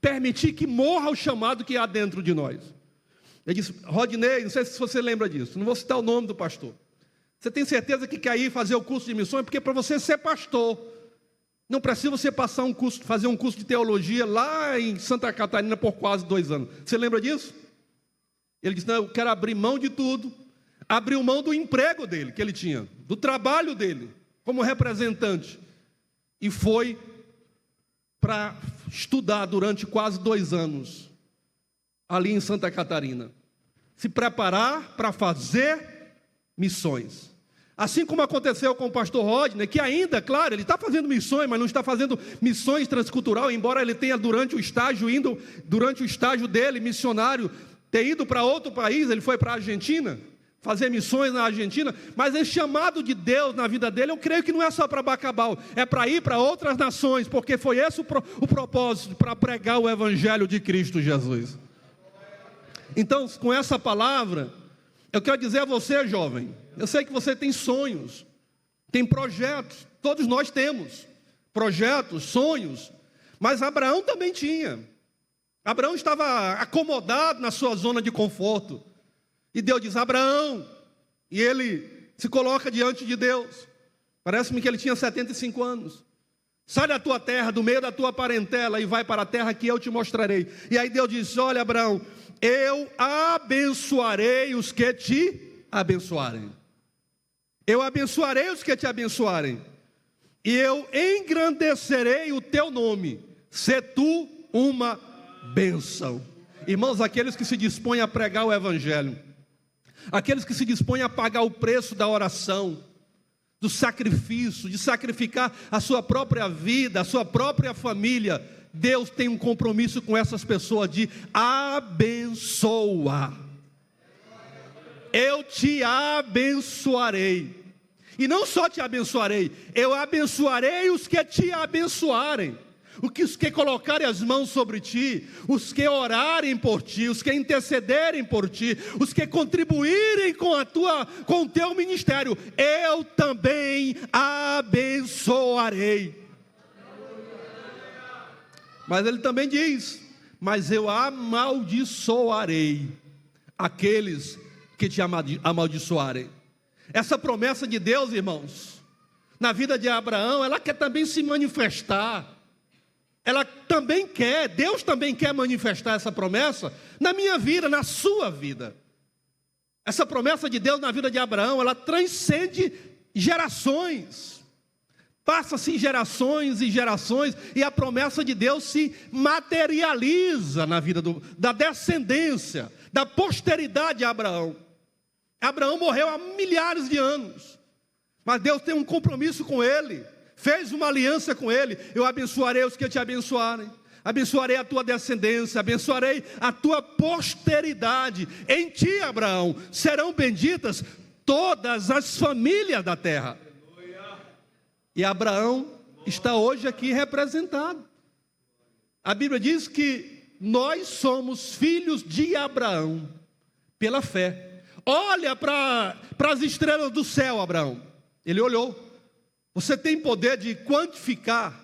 permitir que morra o chamado que há dentro de nós. Ele disse: Rodinei, não sei se você lembra disso, não vou citar o nome do pastor, você tem certeza que quer ir fazer o curso de missões? Porque para você ser pastor, não precisa você fazer um curso de teologia lá em Santa Catarina por quase 2 anos. Você lembra disso? Ele disse: não, eu quero abrir mão de tudo. Abriu mão do emprego dele, que ele tinha, do trabalho dele, como representante. E foi para estudar durante quase 2 anos, ali em Santa Catarina. Se preparar para fazer missões. Assim como aconteceu com o pastor Rodney, que ainda, claro, ele está fazendo missões, mas não está fazendo missões transcultural, embora ele tenha durante o estágio dele, missionário, ter ido para outro país. Ele foi para a Argentina, fazer missões na Argentina, mas esse chamado de Deus na vida dele, eu creio que não é só para Bacabal, é para ir para outras nações, porque foi esse o propósito, para pregar o Evangelho de Cristo Jesus. Então, com essa palavra, eu quero dizer a você, jovem, eu sei que você tem sonhos, tem projetos, todos nós temos projetos, sonhos, mas Abraão também tinha. Abraão estava acomodado na sua zona de conforto, e Deus diz: Abraão, e ele se coloca diante de Deus, parece-me que ele tinha 75 anos, sai da tua terra, do meio da tua parentela, e vai para a terra que eu te mostrarei. E aí Deus diz: olha, Abraão, eu abençoarei os que te abençoarem. Eu abençoarei os que te abençoarem, e eu engrandecerei o teu nome, se tu uma bênção. Irmãos, aqueles que se dispõem a pregar o Evangelho, aqueles que se dispõem a pagar o preço da oração, do sacrifício, de sacrificar a sua própria vida, a sua própria família, Deus tem um compromisso com essas pessoas de abençoar. Eu te abençoarei, e não só te abençoarei, eu abençoarei os que te abençoarem, os que colocarem as mãos sobre ti, os que orarem por ti, os que intercederem por ti, os que contribuírem com o teu ministério, eu também abençoarei. Mas ele também diz: mas eu amaldiçoarei aqueles que te amaldiçoarem. Essa promessa de Deus, irmãos, na vida de Abraão, ela quer também se manifestar. Deus também quer manifestar essa promessa na minha vida, na sua vida. Essa promessa de Deus na vida de Abraão, ela transcende gerações. Passa-se gerações e gerações, e a promessa de Deus se materializa na vida da descendência, da posteridade de Abraão. Abraão morreu há milhares de anos, mas Deus tem um compromisso com ele, fez uma aliança com ele. Eu abençoarei os que te abençoarem, abençoarei a tua descendência, abençoarei a tua posteridade. Em ti, Abraão, serão benditas todas as famílias da terra. E Abraão está hoje aqui representado. A Bíblia diz que nós somos filhos de Abraão pela fé. Olha para as estrelas do céu, Abraão. Ele olhou. Você tem poder de quantificar?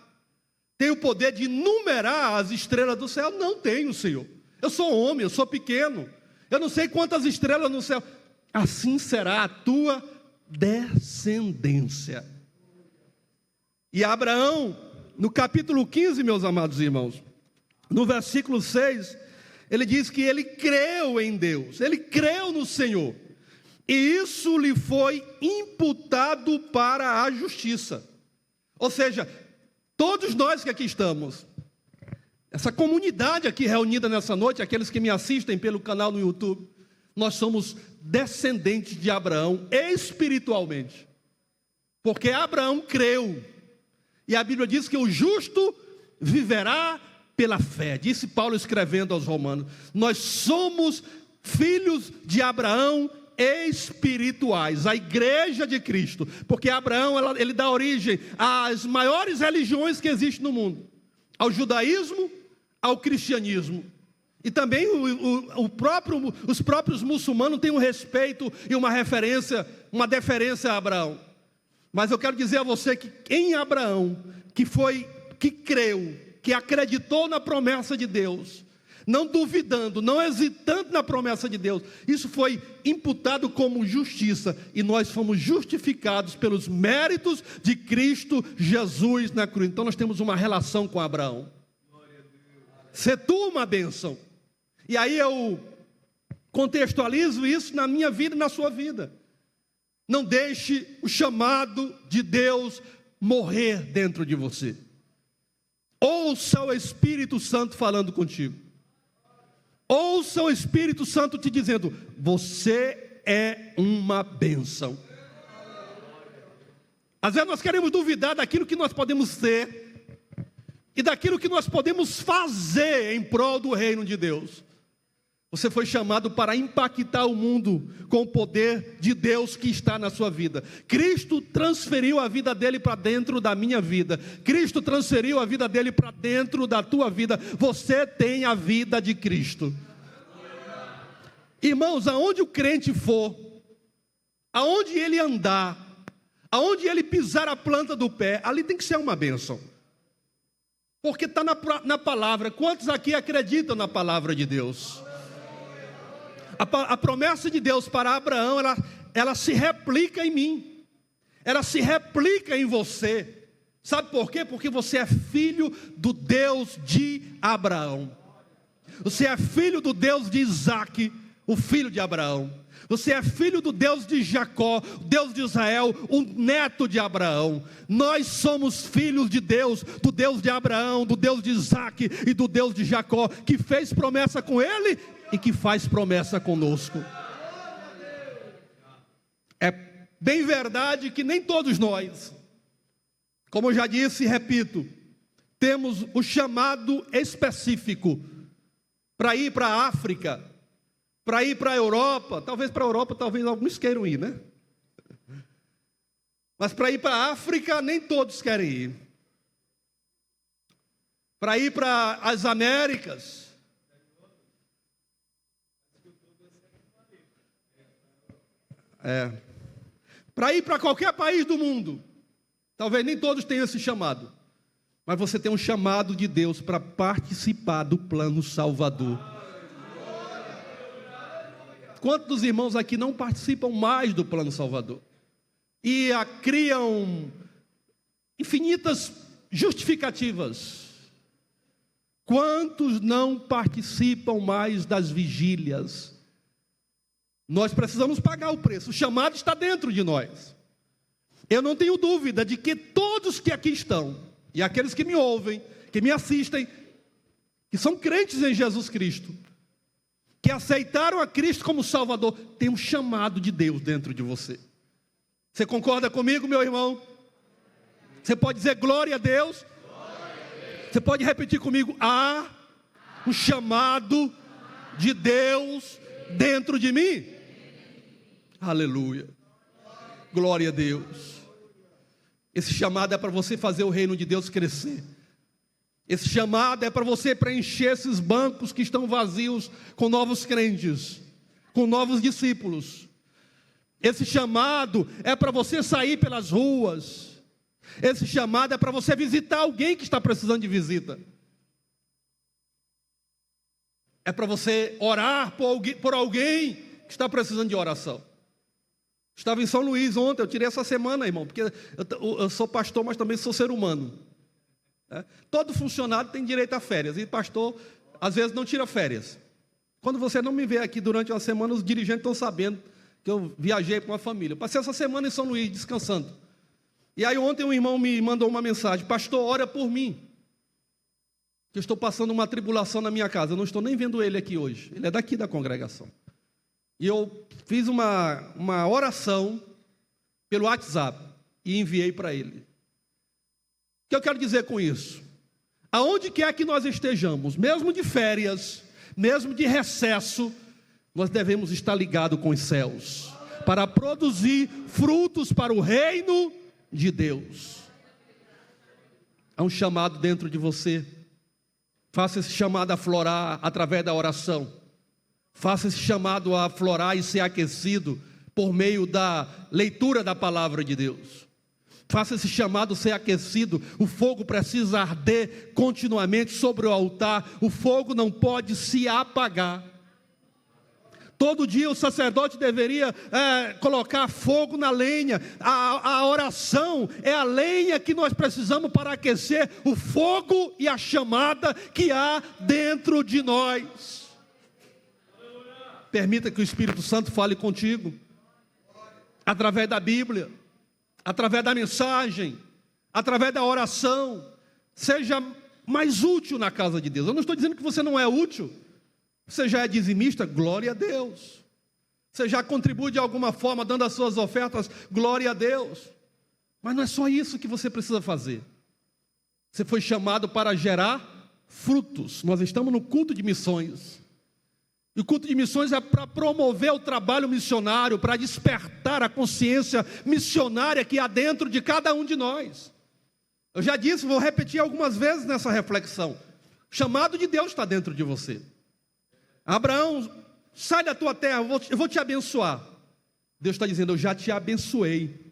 Tem o poder de numerar as estrelas do céu? Não tenho, Senhor. Eu sou homem, eu sou pequeno. Eu não sei quantas estrelas no céu. Assim será a tua descendência. E Abraão, no capítulo 15, meus amados irmãos, no versículo 6, ele diz que ele creu em Deus, ele creu no Senhor, e isso lhe foi imputado para a justiça. Ou seja, todos nós que aqui estamos, essa comunidade aqui reunida nessa noite, aqueles que me assistem pelo canal no YouTube, nós somos descendentes de Abraão espiritualmente, porque Abraão creu, e a Bíblia diz que o justo viverá pela fé, disse Paulo escrevendo aos Romanos. Nós somos filhos de Abraão espirituais, a igreja de Cristo, porque Abraão ele dá origem às maiores religiões que existem no mundo, ao judaísmo, ao cristianismo, e também os próprios muçulmanos têm um respeito e uma referência, uma deferência a Abraão. Mas eu quero dizer a você que em Abraão, que creu, que acreditou na promessa de Deus, não duvidando, não hesitando na promessa de Deus, isso foi imputado como justiça, e nós fomos justificados pelos méritos de Cristo Jesus na cruz. Então nós temos uma relação com Abraão. Ser tu uma bênção. E aí eu contextualizo isso na minha vida e na sua vida. Não deixe o chamado de Deus morrer dentro de você. Ouça o Espírito Santo falando contigo. Ouça o Espírito Santo te dizendo: você é uma bênção. Às vezes nós queremos duvidar daquilo que nós podemos ser e daquilo que nós podemos fazer em prol do reino de Deus. Você foi chamado para impactar o mundo com o poder de Deus que está na sua vida. Cristo transferiu a vida dele para dentro da minha vida. Cristo transferiu a vida dele para dentro da tua vida. Você tem a vida de Cristo. Irmãos, aonde o crente for, aonde ele andar, aonde ele pisar a planta do pé, ali tem que ser uma bênção. Porque está na palavra. Quantos aqui acreditam na palavra de Deus? A promessa de Deus para Abraão, ela se replica em mim, ela se replica em você. Sabe por quê? Porque você é filho do Deus de Abraão. Você é filho do Deus de Isaac, o filho de Abraão. Você é filho do Deus de Jacó, Deus de Israel, o neto de Abraão. Nós somos filhos de Deus, do Deus de Abraão, do Deus de Isaac e do Deus de Jacó, que fez promessa com ele e que faz promessa conosco. É bem verdade que nem todos nós, como eu já disse e repito, temos o chamado específico para ir para a África, para ir para a Europa. Talvez para a Europa, talvez alguns queiram ir, né? Mas para ir para a África, nem todos querem ir. Para ir para as Américas, para ir para qualquer país do mundo, talvez nem todos tenham esse chamado, mas você tem um chamado de Deus para participar do plano salvador. Quantos dos irmãos aqui não participam mais do plano salvador? E criam infinitas justificativas. Quantos não participam mais das vigílias? Nós precisamos pagar o preço, o chamado está dentro de nós. Eu não tenho dúvida de que todos que aqui estão, e aqueles que me ouvem, que me assistem, que são crentes em Jesus Cristo, que aceitaram a Cristo como Salvador, tem um chamado de Deus dentro de você. Você concorda comigo, meu irmão? Você pode dizer glória a Deus? Você pode repetir comigo: há um chamado de Deus dentro de mim? Aleluia. Glória a Deus. Esse chamado é para você fazer o reino de Deus crescer. Esse chamado é para você preencher esses bancos que estão vazios com novos crentes, com novos discípulos. Esse chamado é para você sair pelas ruas. Esse chamado é para você visitar alguém que está precisando de visita. É para você orar por alguém que está precisando de oração. Estava em São Luís ontem, eu tirei essa semana, irmão, porque eu sou pastor, mas também sou ser humano. Todo funcionário tem direito a férias, e pastor, às vezes, não tira férias. Quando você não me vê aqui durante uma semana, os dirigentes estão sabendo que eu viajei com a família. Eu passei essa semana em São Luís, descansando. E aí ontem um irmão me mandou uma mensagem: pastor, ora por mim, que eu estou passando uma tribulação na minha casa. Eu não estou nem vendo ele aqui hoje, ele é daqui da congregação. E eu fiz uma oração pelo WhatsApp e enviei para ele. O que eu quero dizer com isso? Aonde quer que nós estejamos, mesmo de férias, mesmo de recesso, nós devemos estar ligados com os céus, para produzir frutos para o reino de Deus. Há um chamado dentro de você. Faça esse chamado aflorar através da oração. Faça esse chamado a aflorar e ser aquecido por meio da leitura da palavra de Deus. Faça esse chamado ser aquecido. O fogo precisa arder continuamente sobre o altar. O fogo não pode se apagar. Todo dia o sacerdote deveria colocar fogo na lenha. A oração é a lenha que nós precisamos para aquecer o fogo e a chamada que há dentro de nós. Permita que o Espírito Santo fale contigo, através da Bíblia, através da mensagem, através da oração. Seja mais útil na casa de Deus. Eu não estou dizendo que você não é útil. Você já é dizimista? Glória a Deus. Você já contribui de alguma forma dando as suas ofertas? Glória a Deus. Mas não é só isso que você precisa fazer. Você foi chamado para gerar frutos. Nós estamos no culto de missões. E o culto de missões é para promover o trabalho missionário, para despertar a consciência missionária que há dentro de cada um de nós. Eu já disse, vou repetir algumas vezes nessa reflexão. O chamado de Deus está dentro de você. Abraão, sai da tua terra, eu vou te abençoar. Deus está dizendo, eu já te abençoei.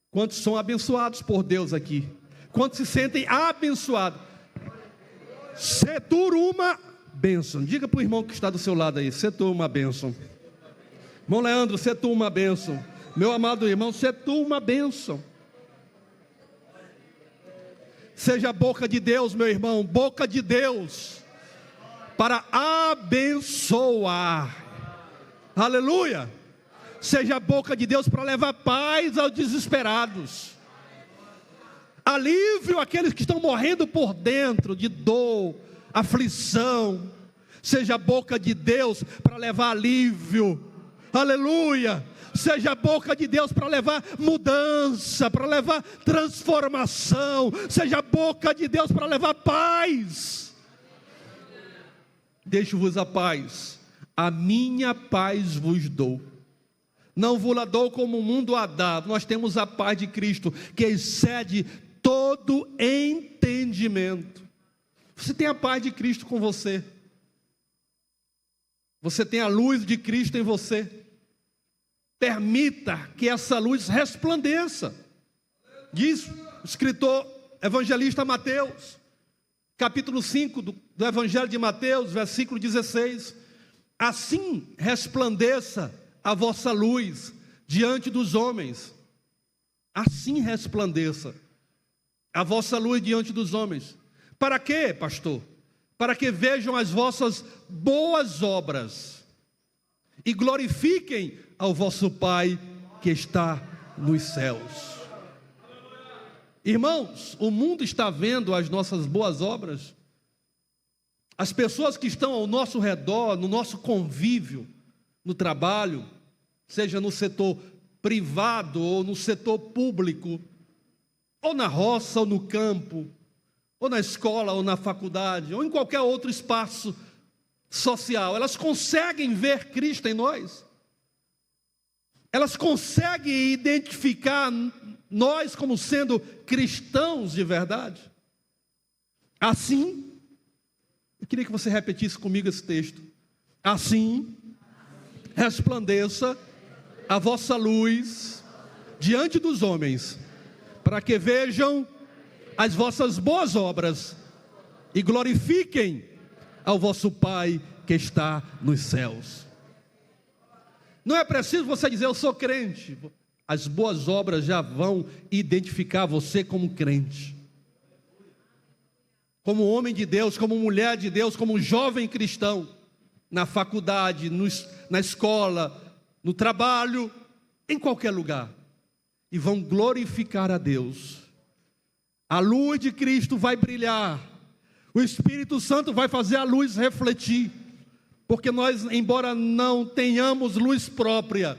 Quantos são abençoados por Deus aqui? Quantos se sentem abençoados? Se tu uma bênção. Diga para o irmão que está do seu lado aí, se tu uma bênção. Irmão Leandro, se tu uma bênção. Meu amado irmão, se tu uma bênção. Seja a boca de Deus, meu irmão, boca de Deus, para abençoar. Aleluia. Seja a boca de Deus para levar paz aos desesperados, alívio àqueles que estão morrendo por dentro de dor, aflição. Seja a boca de Deus para levar alívio. Aleluia. Seja a boca de Deus para levar mudança, para levar transformação. Seja a boca de Deus para levar paz. Deixo-vos a paz, a minha paz vos dou. Não vos la dou como o mundo a dá. Nós temos a paz de Cristo, que excede todo entendimento. Você tem a paz de Cristo com você. Você tem a luz de Cristo em você. Permita que essa luz resplandeça. Diz o escritor evangelista Mateus, capítulo 5 do Evangelho de Mateus, versículo 16. Assim resplandeça a vossa luz diante dos homens. Assim resplandeça a vossa luz diante dos homens. Para quê, pastor? Para que vejam as vossas boas obras e glorifiquem ao vosso Pai que está nos céus. Irmãos, o mundo está vendo as nossas boas obras. As pessoas que estão ao nosso redor, no nosso convívio, no trabalho, seja no setor privado ou no setor público, ou na roça ou no campo, ou na escola, ou na faculdade, ou em qualquer outro espaço social, elas conseguem ver Cristo em nós. elas conseguem identificar nós como sendo cristãos de verdade? Assim, eu queria que você repetisse comigo esse texto. Assim, resplandeça a vossa luz diante dos homens, para que vejam as vossas boas obras e glorifiquem ao vosso Pai que está nos céus. Não é preciso você dizer, eu sou crente. As boas obras já vão identificar você como crente, como homem de Deus, como mulher de Deus, como jovem cristão, na faculdade, na escola, no trabalho, em qualquer lugar, e vão glorificar a Deus. A luz de Cristo vai brilhar, o Espírito Santo vai fazer a luz refletir, porque nós, embora não tenhamos luz própria,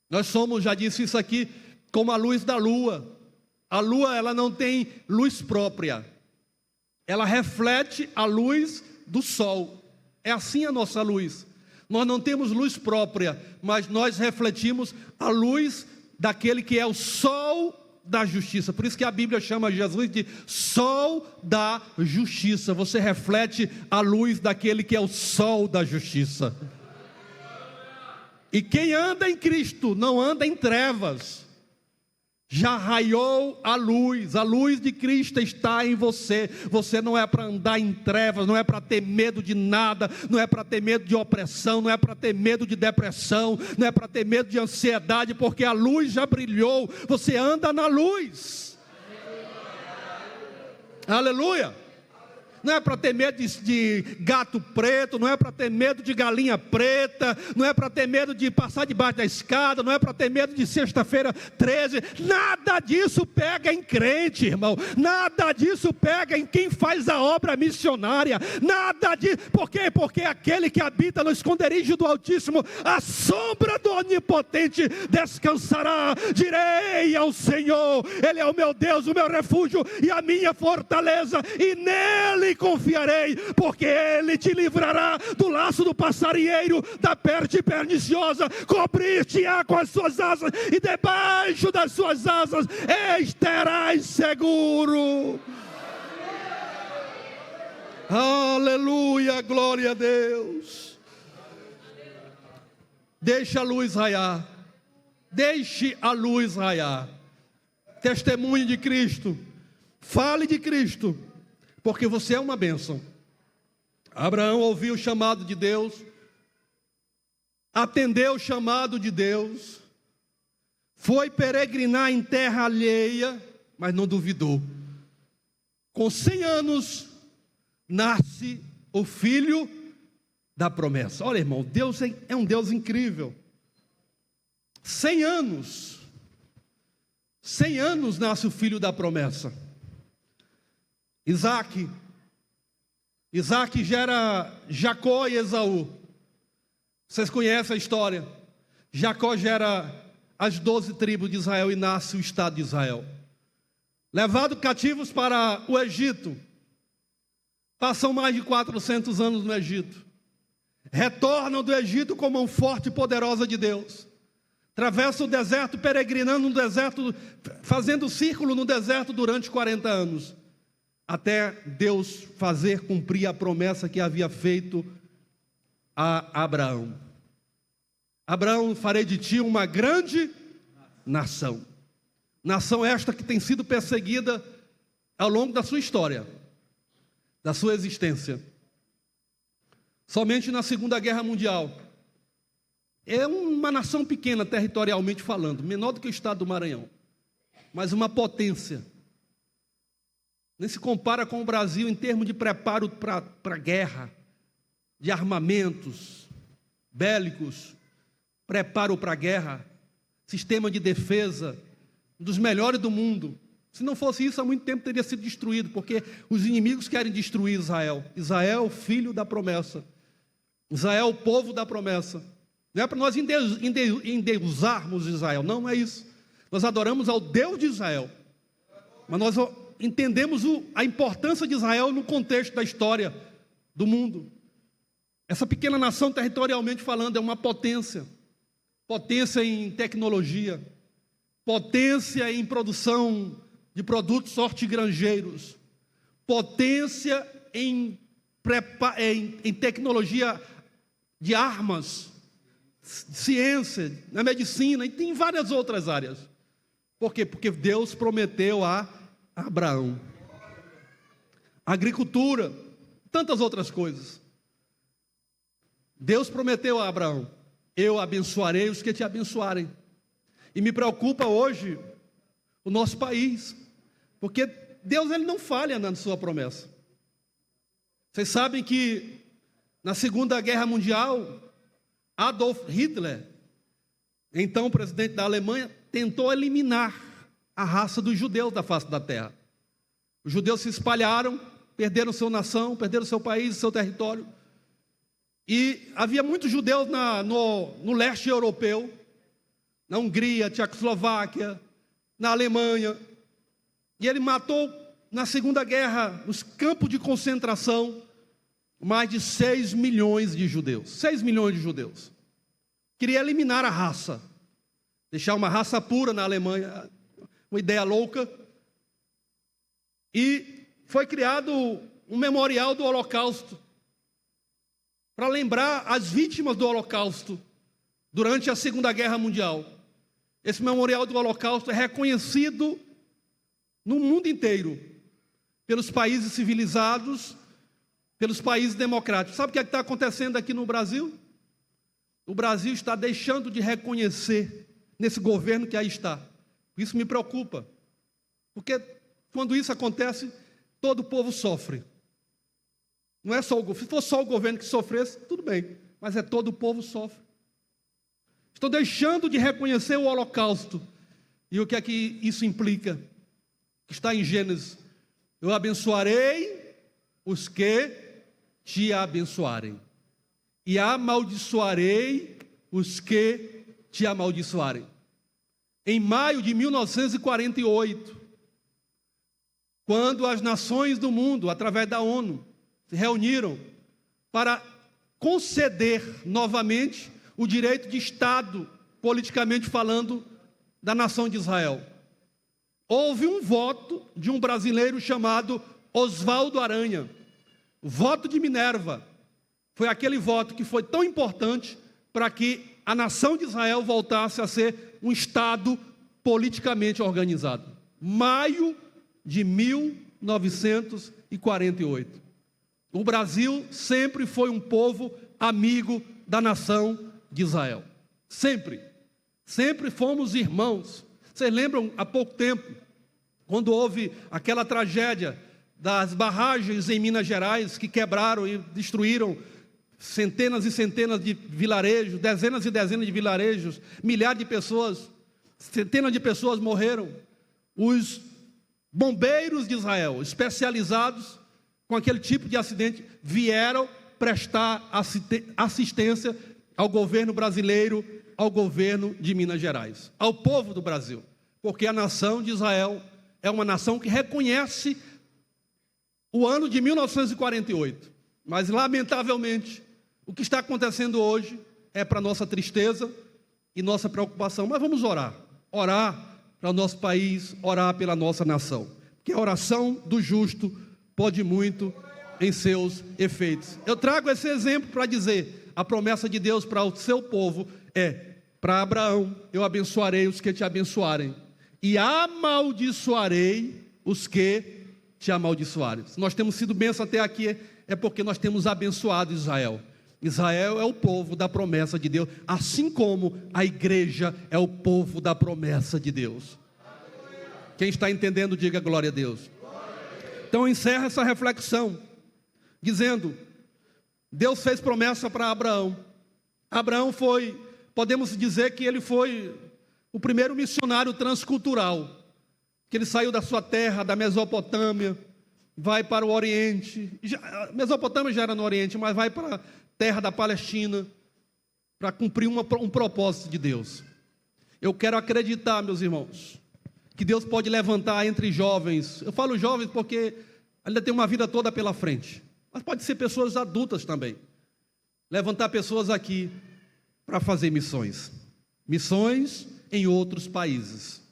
nós somos, já disse isso aqui, como a luz da lua. A lua, ela não tem luz própria, ela reflete a luz do sol. É assim a nossa luz. Nós não temos luz própria, mas nós refletimos a luz daquele que é o sol da justiça. Por isso que a Bíblia chama Jesus de sol da justiça. Você reflete a luz daquele que é o sol da justiça. E quem anda em Cristo não anda em trevas. Já raiou a luz de Cristo está em você. Você não é para andar em trevas, não é para ter medo de nada, não é para ter medo de opressão, não é para ter medo de depressão, não é para ter medo de ansiedade, porque a luz já brilhou, você anda na luz. Aleluia! Não é para ter medo de gato preto, não é para ter medo de galinha preta, não é para ter medo de passar debaixo da escada, não é para ter medo de sexta-feira 13, nada disso pega em crente, irmão, nada disso pega em quem faz a obra missionária, nada disso, por quê? Porque aquele que habita no esconderijo do Altíssimo, a sombra do Onipotente descansará. Direi ao Senhor, Ele é o meu Deus, o meu refúgio e a minha fortaleza, e nele confiarei, porque Ele te livrará do laço do passarinheiro, da peste perniciosa, cobrir-te-á com as suas asas, e debaixo das suas asas estarás seguro. Aleluia, glória a Deus. Deixe a luz raiar, deixe a luz raiar. Testemunhe de Cristo, fale de Cristo, porque você é uma bênção. Abraão ouviu o chamado de Deus, atendeu o chamado de Deus, foi peregrinar em terra alheia, mas não duvidou. Com 100 anos, nasce o filho da promessa. Olha, irmão, Deus é um Deus incrível. 100 anos nasce o filho da promessa. Isaac gera Jacó e Esaú. Vocês conhecem a história. Jacó gera as 12 tribos de Israel e nasce o Estado de Israel. Levados cativos para o Egito, passam mais de 400 anos no Egito, retornam do Egito com mão forte e poderosa de Deus, atravessam o deserto, peregrinando no deserto, fazendo círculo no deserto durante 40 anos, até Deus fazer cumprir a promessa que havia feito a Abraão. Abraão, farei de ti uma grande nação. Nação esta que tem sido perseguida ao longo da sua história, da sua existência. Somente na Segunda Guerra Mundial. É uma nação pequena, territorialmente falando, menor do que o estado do Maranhão, mas uma potência. Nem se compara com o Brasil em termos de preparo para a guerra, de armamentos bélicos, preparo para a guerra, sistema de defesa, um dos melhores do mundo. Se não fosse isso, há muito tempo teria sido destruído, porque os inimigos querem destruir Israel. Israel, filho da promessa. Israel, o povo da promessa. Não é para nós endeusarmos Israel, não é isso. Nós adoramos ao Deus de Israel, mas nós entendemos a importância de Israel no contexto da história do mundo. Essa pequena nação, territorialmente falando, é uma potência. potência em tecnologia, potência em produção de produtos hortigranjeiros, potência em tecnologia de armas, ciência, na medicina, e tem várias outras áreas. Por quê? Porque Deus prometeu a Abraão. Agricultura, tantas outras coisas. Deus prometeu a Abraão: eu abençoarei os que te abençoarem. E me preocupa hoje o nosso país, porque Deus, ele não falha na sua promessa. Vocês sabem que na Segunda Guerra Mundial, Adolf Hitler, então presidente da Alemanha, tentou eliminar a raça dos judeus da face da terra. Os judeus se espalharam, perderam sua nação, perderam seu país, seu território. E havia muitos judeus no leste europeu, na Hungria, Tchecoslováquia, na Alemanha. E ele matou, na Segunda Guerra, nos campos de concentração, mais de 6 milhões de judeus. 6 milhões de judeus. Queria eliminar a raça, deixar uma raça pura na Alemanha, uma ideia louca. E foi criado um memorial do Holocausto, para lembrar as vítimas do Holocausto durante a Segunda Guerra Mundial. Esse memorial do Holocausto é reconhecido no mundo inteiro, pelos países civilizados, pelos países democráticos. Sabe o que está acontecendo aqui no Brasil? O Brasil está deixando de reconhecer nesse governo que aí está. Isso me preocupa, porque quando isso acontece, todo o povo sofre. Não é só se fosse só o governo que sofresse, tudo bem, mas é todo o povo sofre. Estou deixando de reconhecer o Holocausto. E o que é que isso implica? Está em Gênesis: eu abençoarei os que te abençoarem, e amaldiçoarei os que te amaldiçoarem. Em maio de 1948, quando as nações do mundo, através da ONU, se reuniram para conceder novamente o direito de Estado, politicamente falando, da nação de Israel, houve um voto de um brasileiro chamado Oswaldo Aranha, o voto de Minerva. Foi aquele voto que foi tão importante para que a nação de Israel voltasse a ser um Estado politicamente organizado. Maio de 1948. O Brasil sempre foi um povo amigo da nação de Israel. Sempre. Sempre fomos irmãos. Vocês lembram, há pouco tempo, quando houve aquela tragédia das barragens em Minas Gerais, que quebraram e destruíram centenas e centenas de vilarejos, dezenas e dezenas de vilarejos, milhares de pessoas, centenas de pessoas morreram. Os bombeiros de Israel, especializados com aquele tipo de acidente, vieram prestar assistência ao governo brasileiro, ao governo de Minas Gerais, ao povo do Brasil, porque a nação de Israel é uma nação que reconhece o ano de 1948, mas lamentavelmente o que está acontecendo hoje é para nossa tristeza e nossa preocupação. Mas vamos orar para o nosso país, orar pela nossa nação, porque a oração do justo pode muito em seus efeitos. Eu trago esse exemplo para dizer: a promessa de Deus para o seu povo é: para Abraão, eu abençoarei os que te abençoarem, e amaldiçoarei os que te amaldiçoarem. Se nós temos sido bênção até aqui, é porque nós temos abençoado Israel. Israel é o povo da promessa de Deus, assim como a igreja é o povo da promessa de Deus. Quem está entendendo, diga glória a Deus. Então encerra essa reflexão dizendo: Deus fez promessa para Abraão. Abraão foi, podemos dizer que ele foi o primeiro missionário transcultural, que ele saiu da sua terra, da Mesopotâmia, vai para o Oriente. A Mesopotâmia já era no Oriente, mas vai para a terra da Palestina para cumprir um propósito de Deus. Eu quero acreditar, meus irmãos, que Deus pode levantar entre jovens. Eu falo jovens porque ainda tem uma vida toda pela frente, mas pode ser pessoas adultas também. Levantar pessoas aqui para fazer missões. Missões em outros países.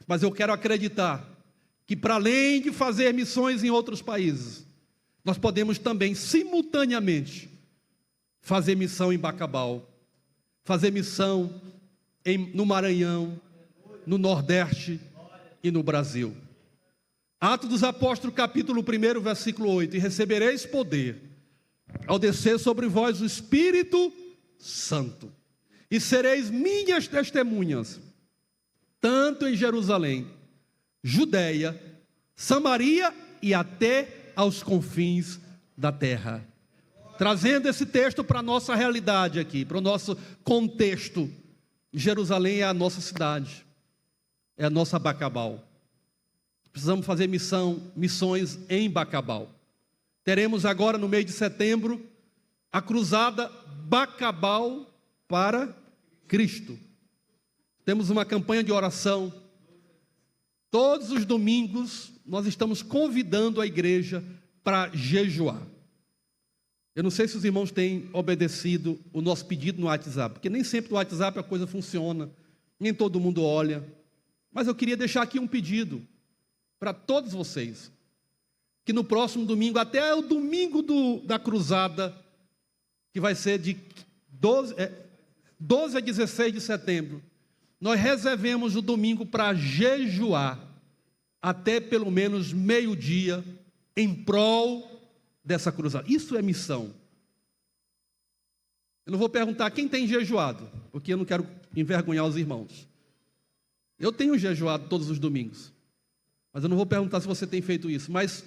Mas eu quero acreditar que, para além de fazer missões em outros países, nós podemos também, simultaneamente, fazer missão em Bacabal, fazer missão no Maranhão, no Nordeste e no Brasil. Atos dos Apóstolos, capítulo 1, versículo 8: e recebereis poder ao descer sobre vós o Espírito Santo, e sereis minhas testemunhas, tanto em Jerusalém, Judeia, Samaria e até aos confins da terra. Trazendo esse texto para a nossa realidade aqui, para o nosso contexto, Jerusalém é a nossa cidade, é a nossa Bacabal. Precisamos fazer missões em Bacabal. Teremos agora, no mês de setembro, a cruzada Bacabal para Cristo. Temos uma campanha de oração. Todos os domingos nós estamos convidando a igreja para jejuar. Eu não sei se os irmãos têm obedecido o nosso pedido no WhatsApp, porque nem sempre no WhatsApp a coisa funciona, nem todo mundo olha. Mas eu queria deixar aqui um pedido para todos vocês, que no próximo domingo, até o domingo da cruzada, que vai ser de 12 a 16 de setembro, nós reservemos o domingo para jejuar até pelo menos meio-dia em prol dessa cruzada. Isso é missão. Eu não vou perguntar quem tem jejuado, porque eu não quero envergonhar os irmãos. Eu tenho jejuado todos os domingos, mas eu não vou perguntar se você tem feito isso. Mas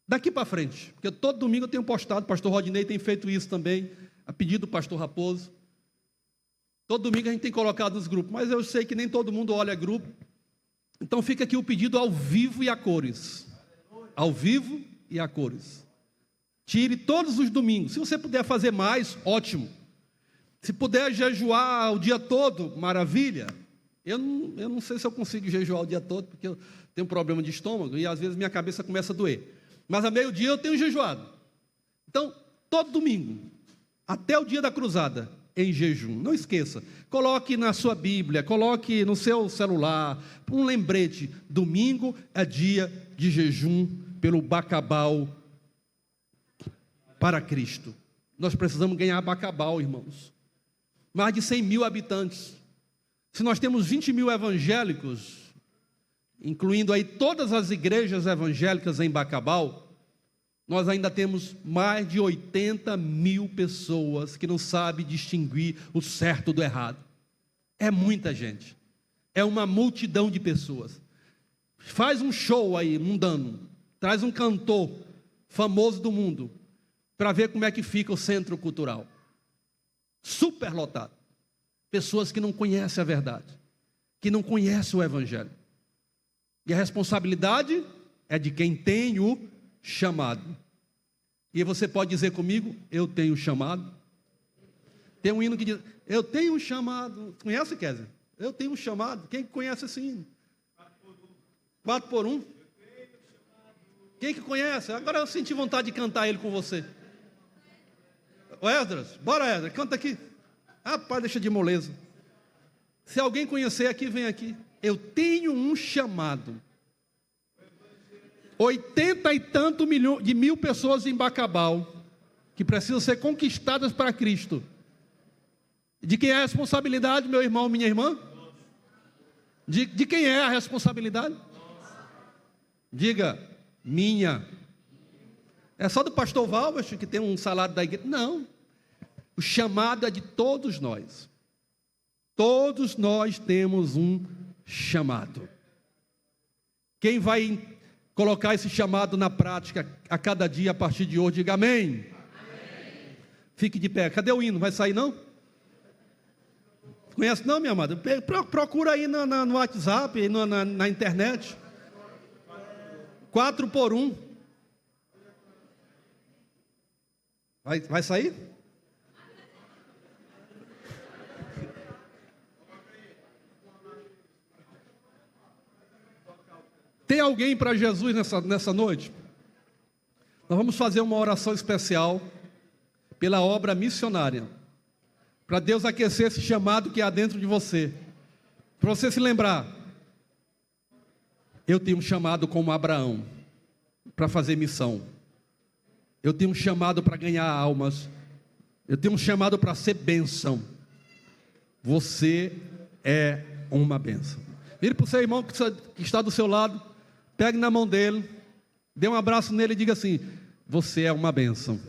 daqui para frente, porque todo domingo eu tenho postado, o pastor Rodinei tem feito isso também, a pedido do pastor Raposo. Todo domingo a gente tem colocado nos grupos, mas eu sei que nem todo mundo olha grupo. Então fica aqui o pedido ao vivo e a cores. Ao vivo e a cores. Tire todos os domingos. Se você puder fazer mais, ótimo. Se puder jejuar o dia todo, maravilha. Eu não sei se eu consigo jejuar o dia todo, porque eu tenho problema de estômago e às vezes minha cabeça começa a doer. Mas a meio-dia eu tenho jejuado. Então, todo domingo, até o dia da cruzada, em jejum. Não esqueça, coloque na sua Bíblia, coloque no seu celular, um lembrete: domingo é dia de jejum pelo Bacabal para Cristo. Nós precisamos ganhar Bacabal, irmãos. Mais de 100 mil habitantes. Se nós temos 20 mil evangélicos, incluindo aí todas as igrejas evangélicas em Bacabal, nós ainda temos mais de 80 mil pessoas que não sabem distinguir o certo do errado. É muita gente. É uma multidão de pessoas. Faz um show aí, mundano. Traz um cantor famoso do mundo para ver como é que fica o centro cultural. Super lotado. Pessoas que não conhecem a verdade, que não conhecem o evangelho. E a responsabilidade é de quem tem o chamado. E você pode dizer comigo: eu tenho chamado. Tem um hino que diz: eu tenho um chamado. Conhece, Kézia? Eu tenho um chamado. Quem conhece esse hino? 4 por 1. Quem que conhece? Agora eu senti vontade de cantar ele com você. Ô Esdras, bora Esdras, canta aqui. Rapaz, deixa de moleza. Se alguém conhecer aqui, vem aqui. Eu tenho um chamado. 80 e tanto mil pessoas em Bacabal, que precisam ser conquistadas para Cristo. De quem é a responsabilidade, meu irmão, minha irmã? De quem é a responsabilidade? Diga: minha. É só do pastor Valvas que tem um salário da igreja? Não. O chamado é de todos nós. Todos nós temos um chamado. Quem vai colocar esse chamado na prática a cada dia a partir de hoje, diga amém. Amém. Fique de pé. Cadê o hino? Vai sair não? Conhece não, minha amada? Procura aí no WhatsApp, na internet. 4 por 1. Vai sair? Tem alguém para Jesus nessa noite? Nós vamos fazer uma oração especial pela obra missionária. para Deus aquecer esse chamado que há dentro de você. Para você se lembrar, eu tenho um chamado como Abraão, para fazer missão. Eu tenho um chamado para ganhar almas. Eu tenho um chamado para ser bênção. Você é uma bênção. Vire para o seu irmão que está do seu lado, pegue na mão dele, dê um abraço nele e diga assim: você é uma bênção.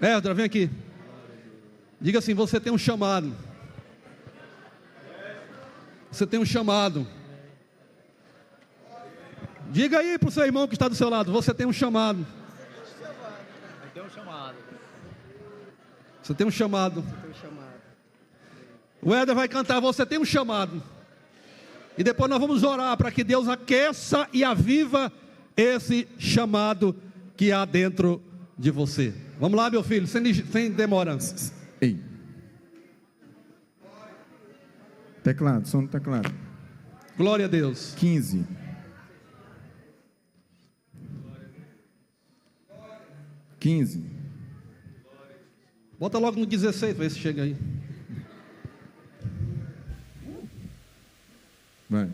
Edra, vem aqui. Diga assim: você tem um chamado. Você tem um chamado. Diga aí para o seu irmão que está do seu lado: você tem um chamado. Você tem um chamado. O Éder vai cantar: você tem um chamado. E depois nós vamos orar para que Deus aqueça e aviva esse chamado que há dentro de você. Vamos lá, meu filho, sem demora. Ei. Teclado, som do teclado. Glória a Deus. 15. Bota logo no 16, para ver se chega aí. Vai.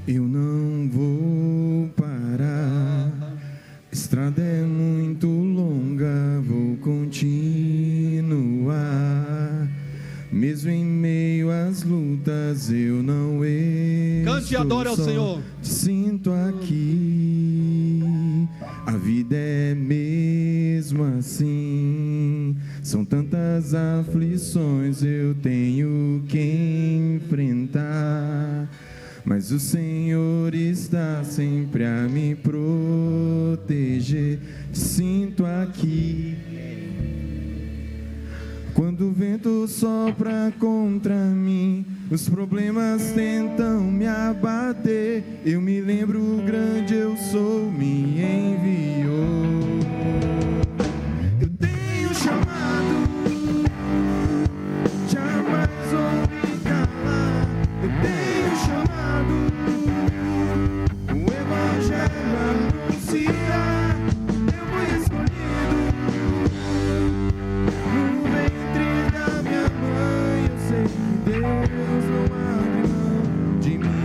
Eu não vou parar, estrada é muito longa, vou continuar. Mesmo em meio às lutas, eu não estou. Cante e adore ao Senhor. Te sinto aqui, a vida é mesmo assim. São tantas aflições, eu tenho que enfrentar. Mas o Senhor está sempre a me proteger. Te sinto aqui. Quando o vento sopra contra mim, os problemas tentam me abater. Eu me lembro o grande eu sou, me enviou. Eu tenho chamado, jamais vou me calar. Eu tenho chamado, o Evangelho anunciar. Eu fui escolhido no ventre da minha mãe. Eu sei que Deus não abre mão de mim,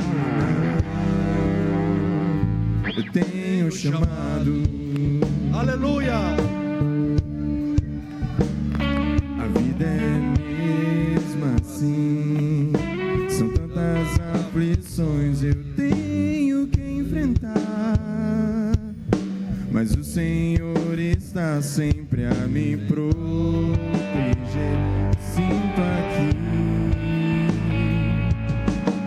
não. Eu tenho chamado. Aleluia. A vida é mesmo assim. São tantas aflições, eu tenho que enfrentar. Mas o Senhor está sempre a me proteger. Sinto aqui.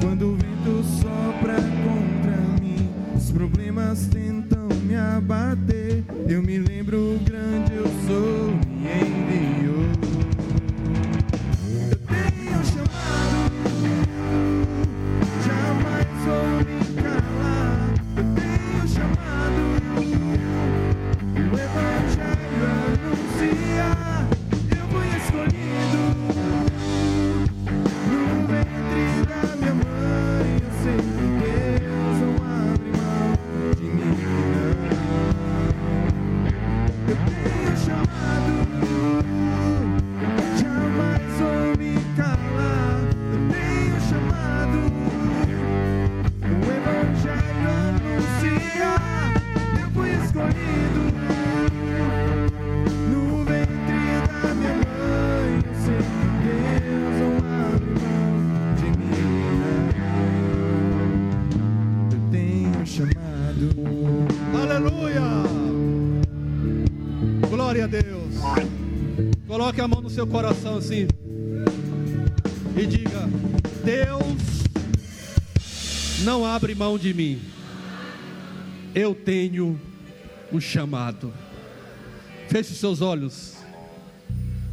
Quando o vento sopra contra mim, os problemas tentam me abater. Eu me lembro o grande eu sou, me enviou. Eu tenho chamado, jamais vou me calar. Eu tenho chamado, o Evangelho anunciar. Eu fui escolhido no ventre da minha mãe. Eu sei que Deus não abre mão de mim, não. Eu tenho chamado, jamais vou me calar. Eu tenho chamado, o Evangelho anunciar. Eu fui escolhido no ventre da minha mãe. Eu sei que Deus não abre mão de mim, não. Eu tenho chamado. Aleluia. Glória a Deus. Coloque a mão no seu coração assim e diga: Deus não abre mão de mim. Eu tenho um chamado. Feche seus olhos.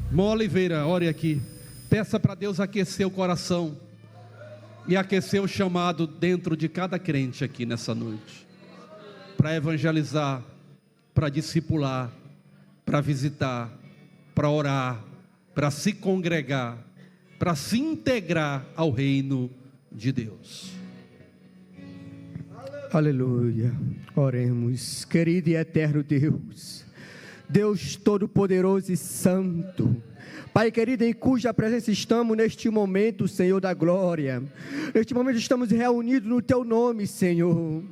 Irmão Oliveira, ore aqui. Peça para Deus aquecer o coração e aquecer o chamado dentro de cada crente aqui nessa noite, para evangelizar, para discipular, para visitar, para orar, para se congregar, para se integrar ao reino de Deus. Aleluia. Oremos. Querido e eterno Deus, Deus Todo-Poderoso e Santo, Pai querido, em cuja presença estamos neste momento, Senhor da glória. Neste momento estamos reunidos no Teu nome, Senhor.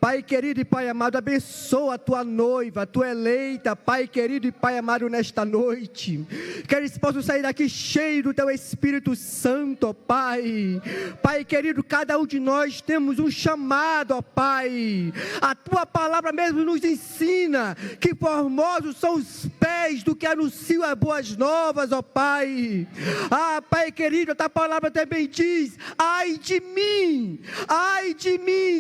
Pai querido e Pai amado, abençoa a Tua noiva, a Tua eleita, Pai querido e Pai amado, nesta noite. Que eles possam sair daqui cheios do Teu Espírito Santo, ó Pai. Pai querido, cada um de nós temos um chamado, ó Pai. A Tua palavra mesmo nos ensina que formosos são os pés do que anunciam as boas novas, ó Pai. Ah, Pai querido, a Tua palavra também diz: ai de mim,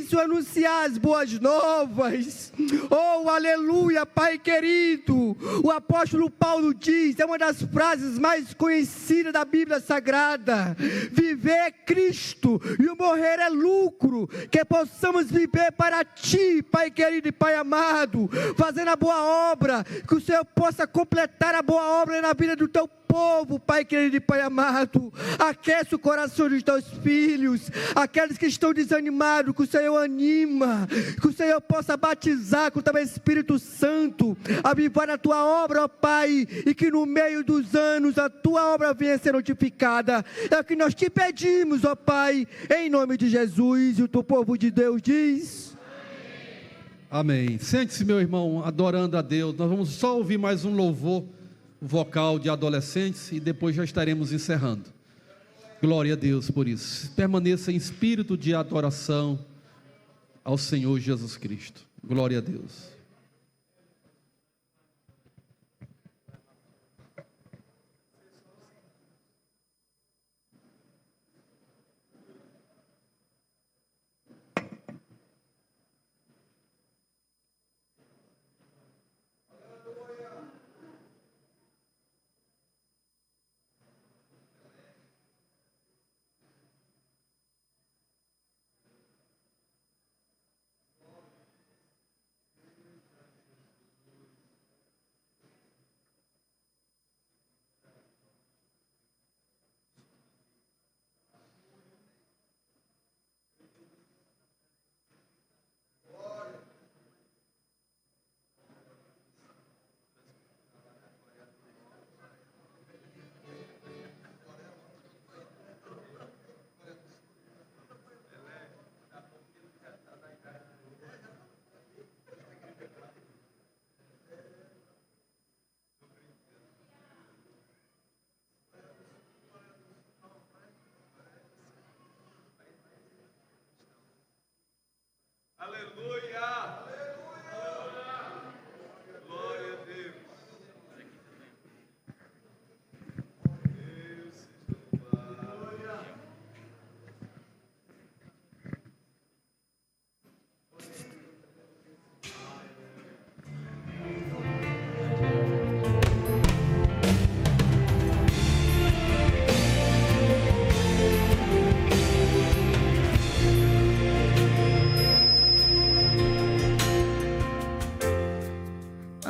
se eu anunciar as boas novas. Oh, aleluia, Pai querido. O apóstolo Paulo diz, é uma das frases mais conhecidas da Bíblia Sagrada: viver é Cristo e o morrer é lucro. Que possamos viver para Ti, Pai querido e Pai amado, fazendo a boa obra, que o Senhor possa completar a boa obra na vida do Teu povo, Pai querido e Pai amado. Aquece o coração dos Teus filhos, aqueles que estão desanimados, que o Senhor anima, que o Senhor possa batizar com o Teu Espírito Santo, avivar a Tua obra, ó Pai, e que no meio dos anos a Tua obra venha a ser notificada. É o que nós Te pedimos, ó Pai, em nome de Jesus. E o Teu povo de Deus diz: amém. Sente-se, meu irmão, adorando a Deus. Nós vamos só ouvir mais um louvor vocal de adolescentes e depois já estaremos encerrando. Glória a Deus por isso. Permaneça em espírito de adoração ao Senhor Jesus Cristo. Glória a Deus.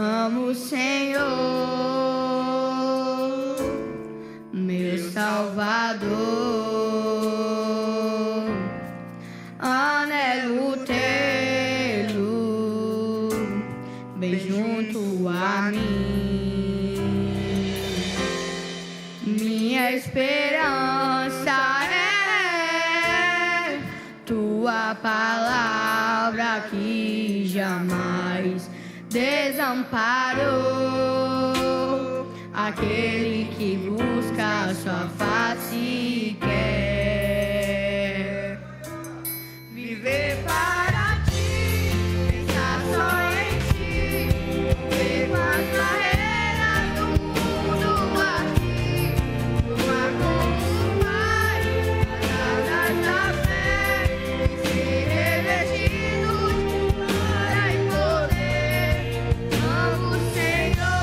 Amo o Senhor, meu Salvador, anelo tê-lo bem junto a mim. Minha esperança é Tua palavra que jamais desamparou aquele que busca a Sua face e quer viver para Ti, pensar só em Ti, ver as barreiras do mundo aqui, voar como um pai, as asas da fé, e ser revestido de glória e poder. Amo o Senhor,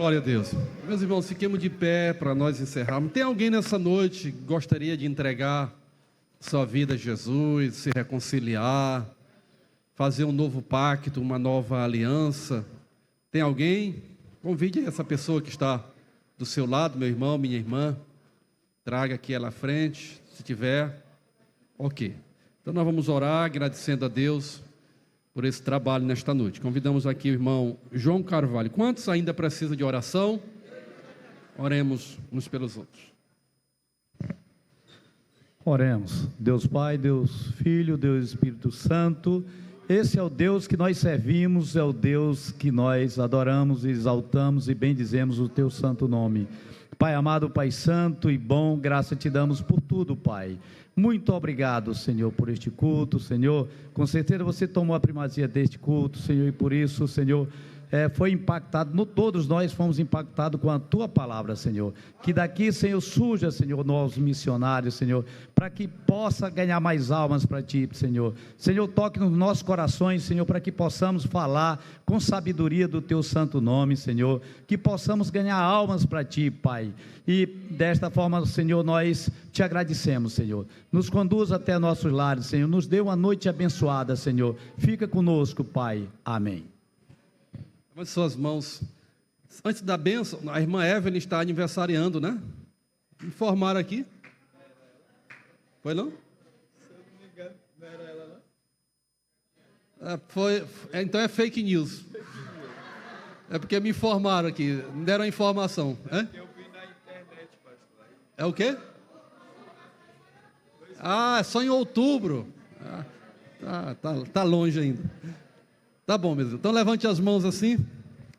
Glória a Deus. Meus irmãos, fiquemos de pé para nós encerrarmos. Tem alguém nessa noite que gostaria de entregar sua vida a Jesus, se reconciliar, fazer um novo pacto, uma nova aliança? Tem alguém? Convide essa pessoa que está do seu lado, meu irmão, minha irmã. Traga aqui ela à frente, se tiver. Ok. Então nós vamos orar agradecendo a Deus por esse trabalho nesta noite. Convidamos aqui o irmão João Carvalho. Quantos ainda precisam de oração? Oremos uns pelos outros. Oremos. Deus Pai, Deus Filho, Deus Espírito Santo, esse é o Deus que nós servimos, é o Deus que nós adoramos, exaltamos e bendizemos o teu santo nome. Pai amado, Pai santo e bom, graça te damos por tudo, Pai. Muito obrigado, Senhor, por este culto, Senhor. Com certeza você tomou a primazia deste culto, Senhor, e por isso, Senhor, foi impactado, todos nós fomos impactados com a Tua palavra, Senhor. Que daqui, Senhor, surja, Senhor, novos missionários, Senhor, para que possa ganhar mais almas para Ti, Senhor. Senhor, toque nos nossos corações, Senhor, para que possamos falar com sabedoria do Teu santo nome, Senhor. Que possamos ganhar almas para Ti, Pai. E desta forma, Senhor, nós Te agradecemos, Senhor. Nos conduz até nossos lares, Senhor. Nos dê uma noite abençoada, Senhor. Fica conosco, Pai. Amém. Levante suas mãos. Antes da bênção, a irmã Evelyn está aniversariando, né? Informaram aqui. Foi não? Se eu não me engano, não era ela, não? Então é fake news. É porque me informaram aqui, me deram a informação. É? Eu vi na internet, pastor. É o quê? É só em outubro. Tá longe ainda. Tá bom, mesmo. Então levante as mãos assim.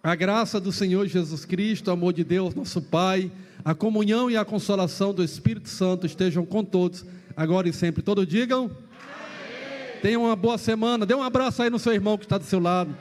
A graça do Senhor Jesus Cristo, o amor de Deus, nosso Pai, a comunhão e a consolação do Espírito Santo estejam com todos, agora e sempre. Todos digam. Amém. Tenham uma boa semana. Dê um abraço aí no seu irmão que está do seu lado.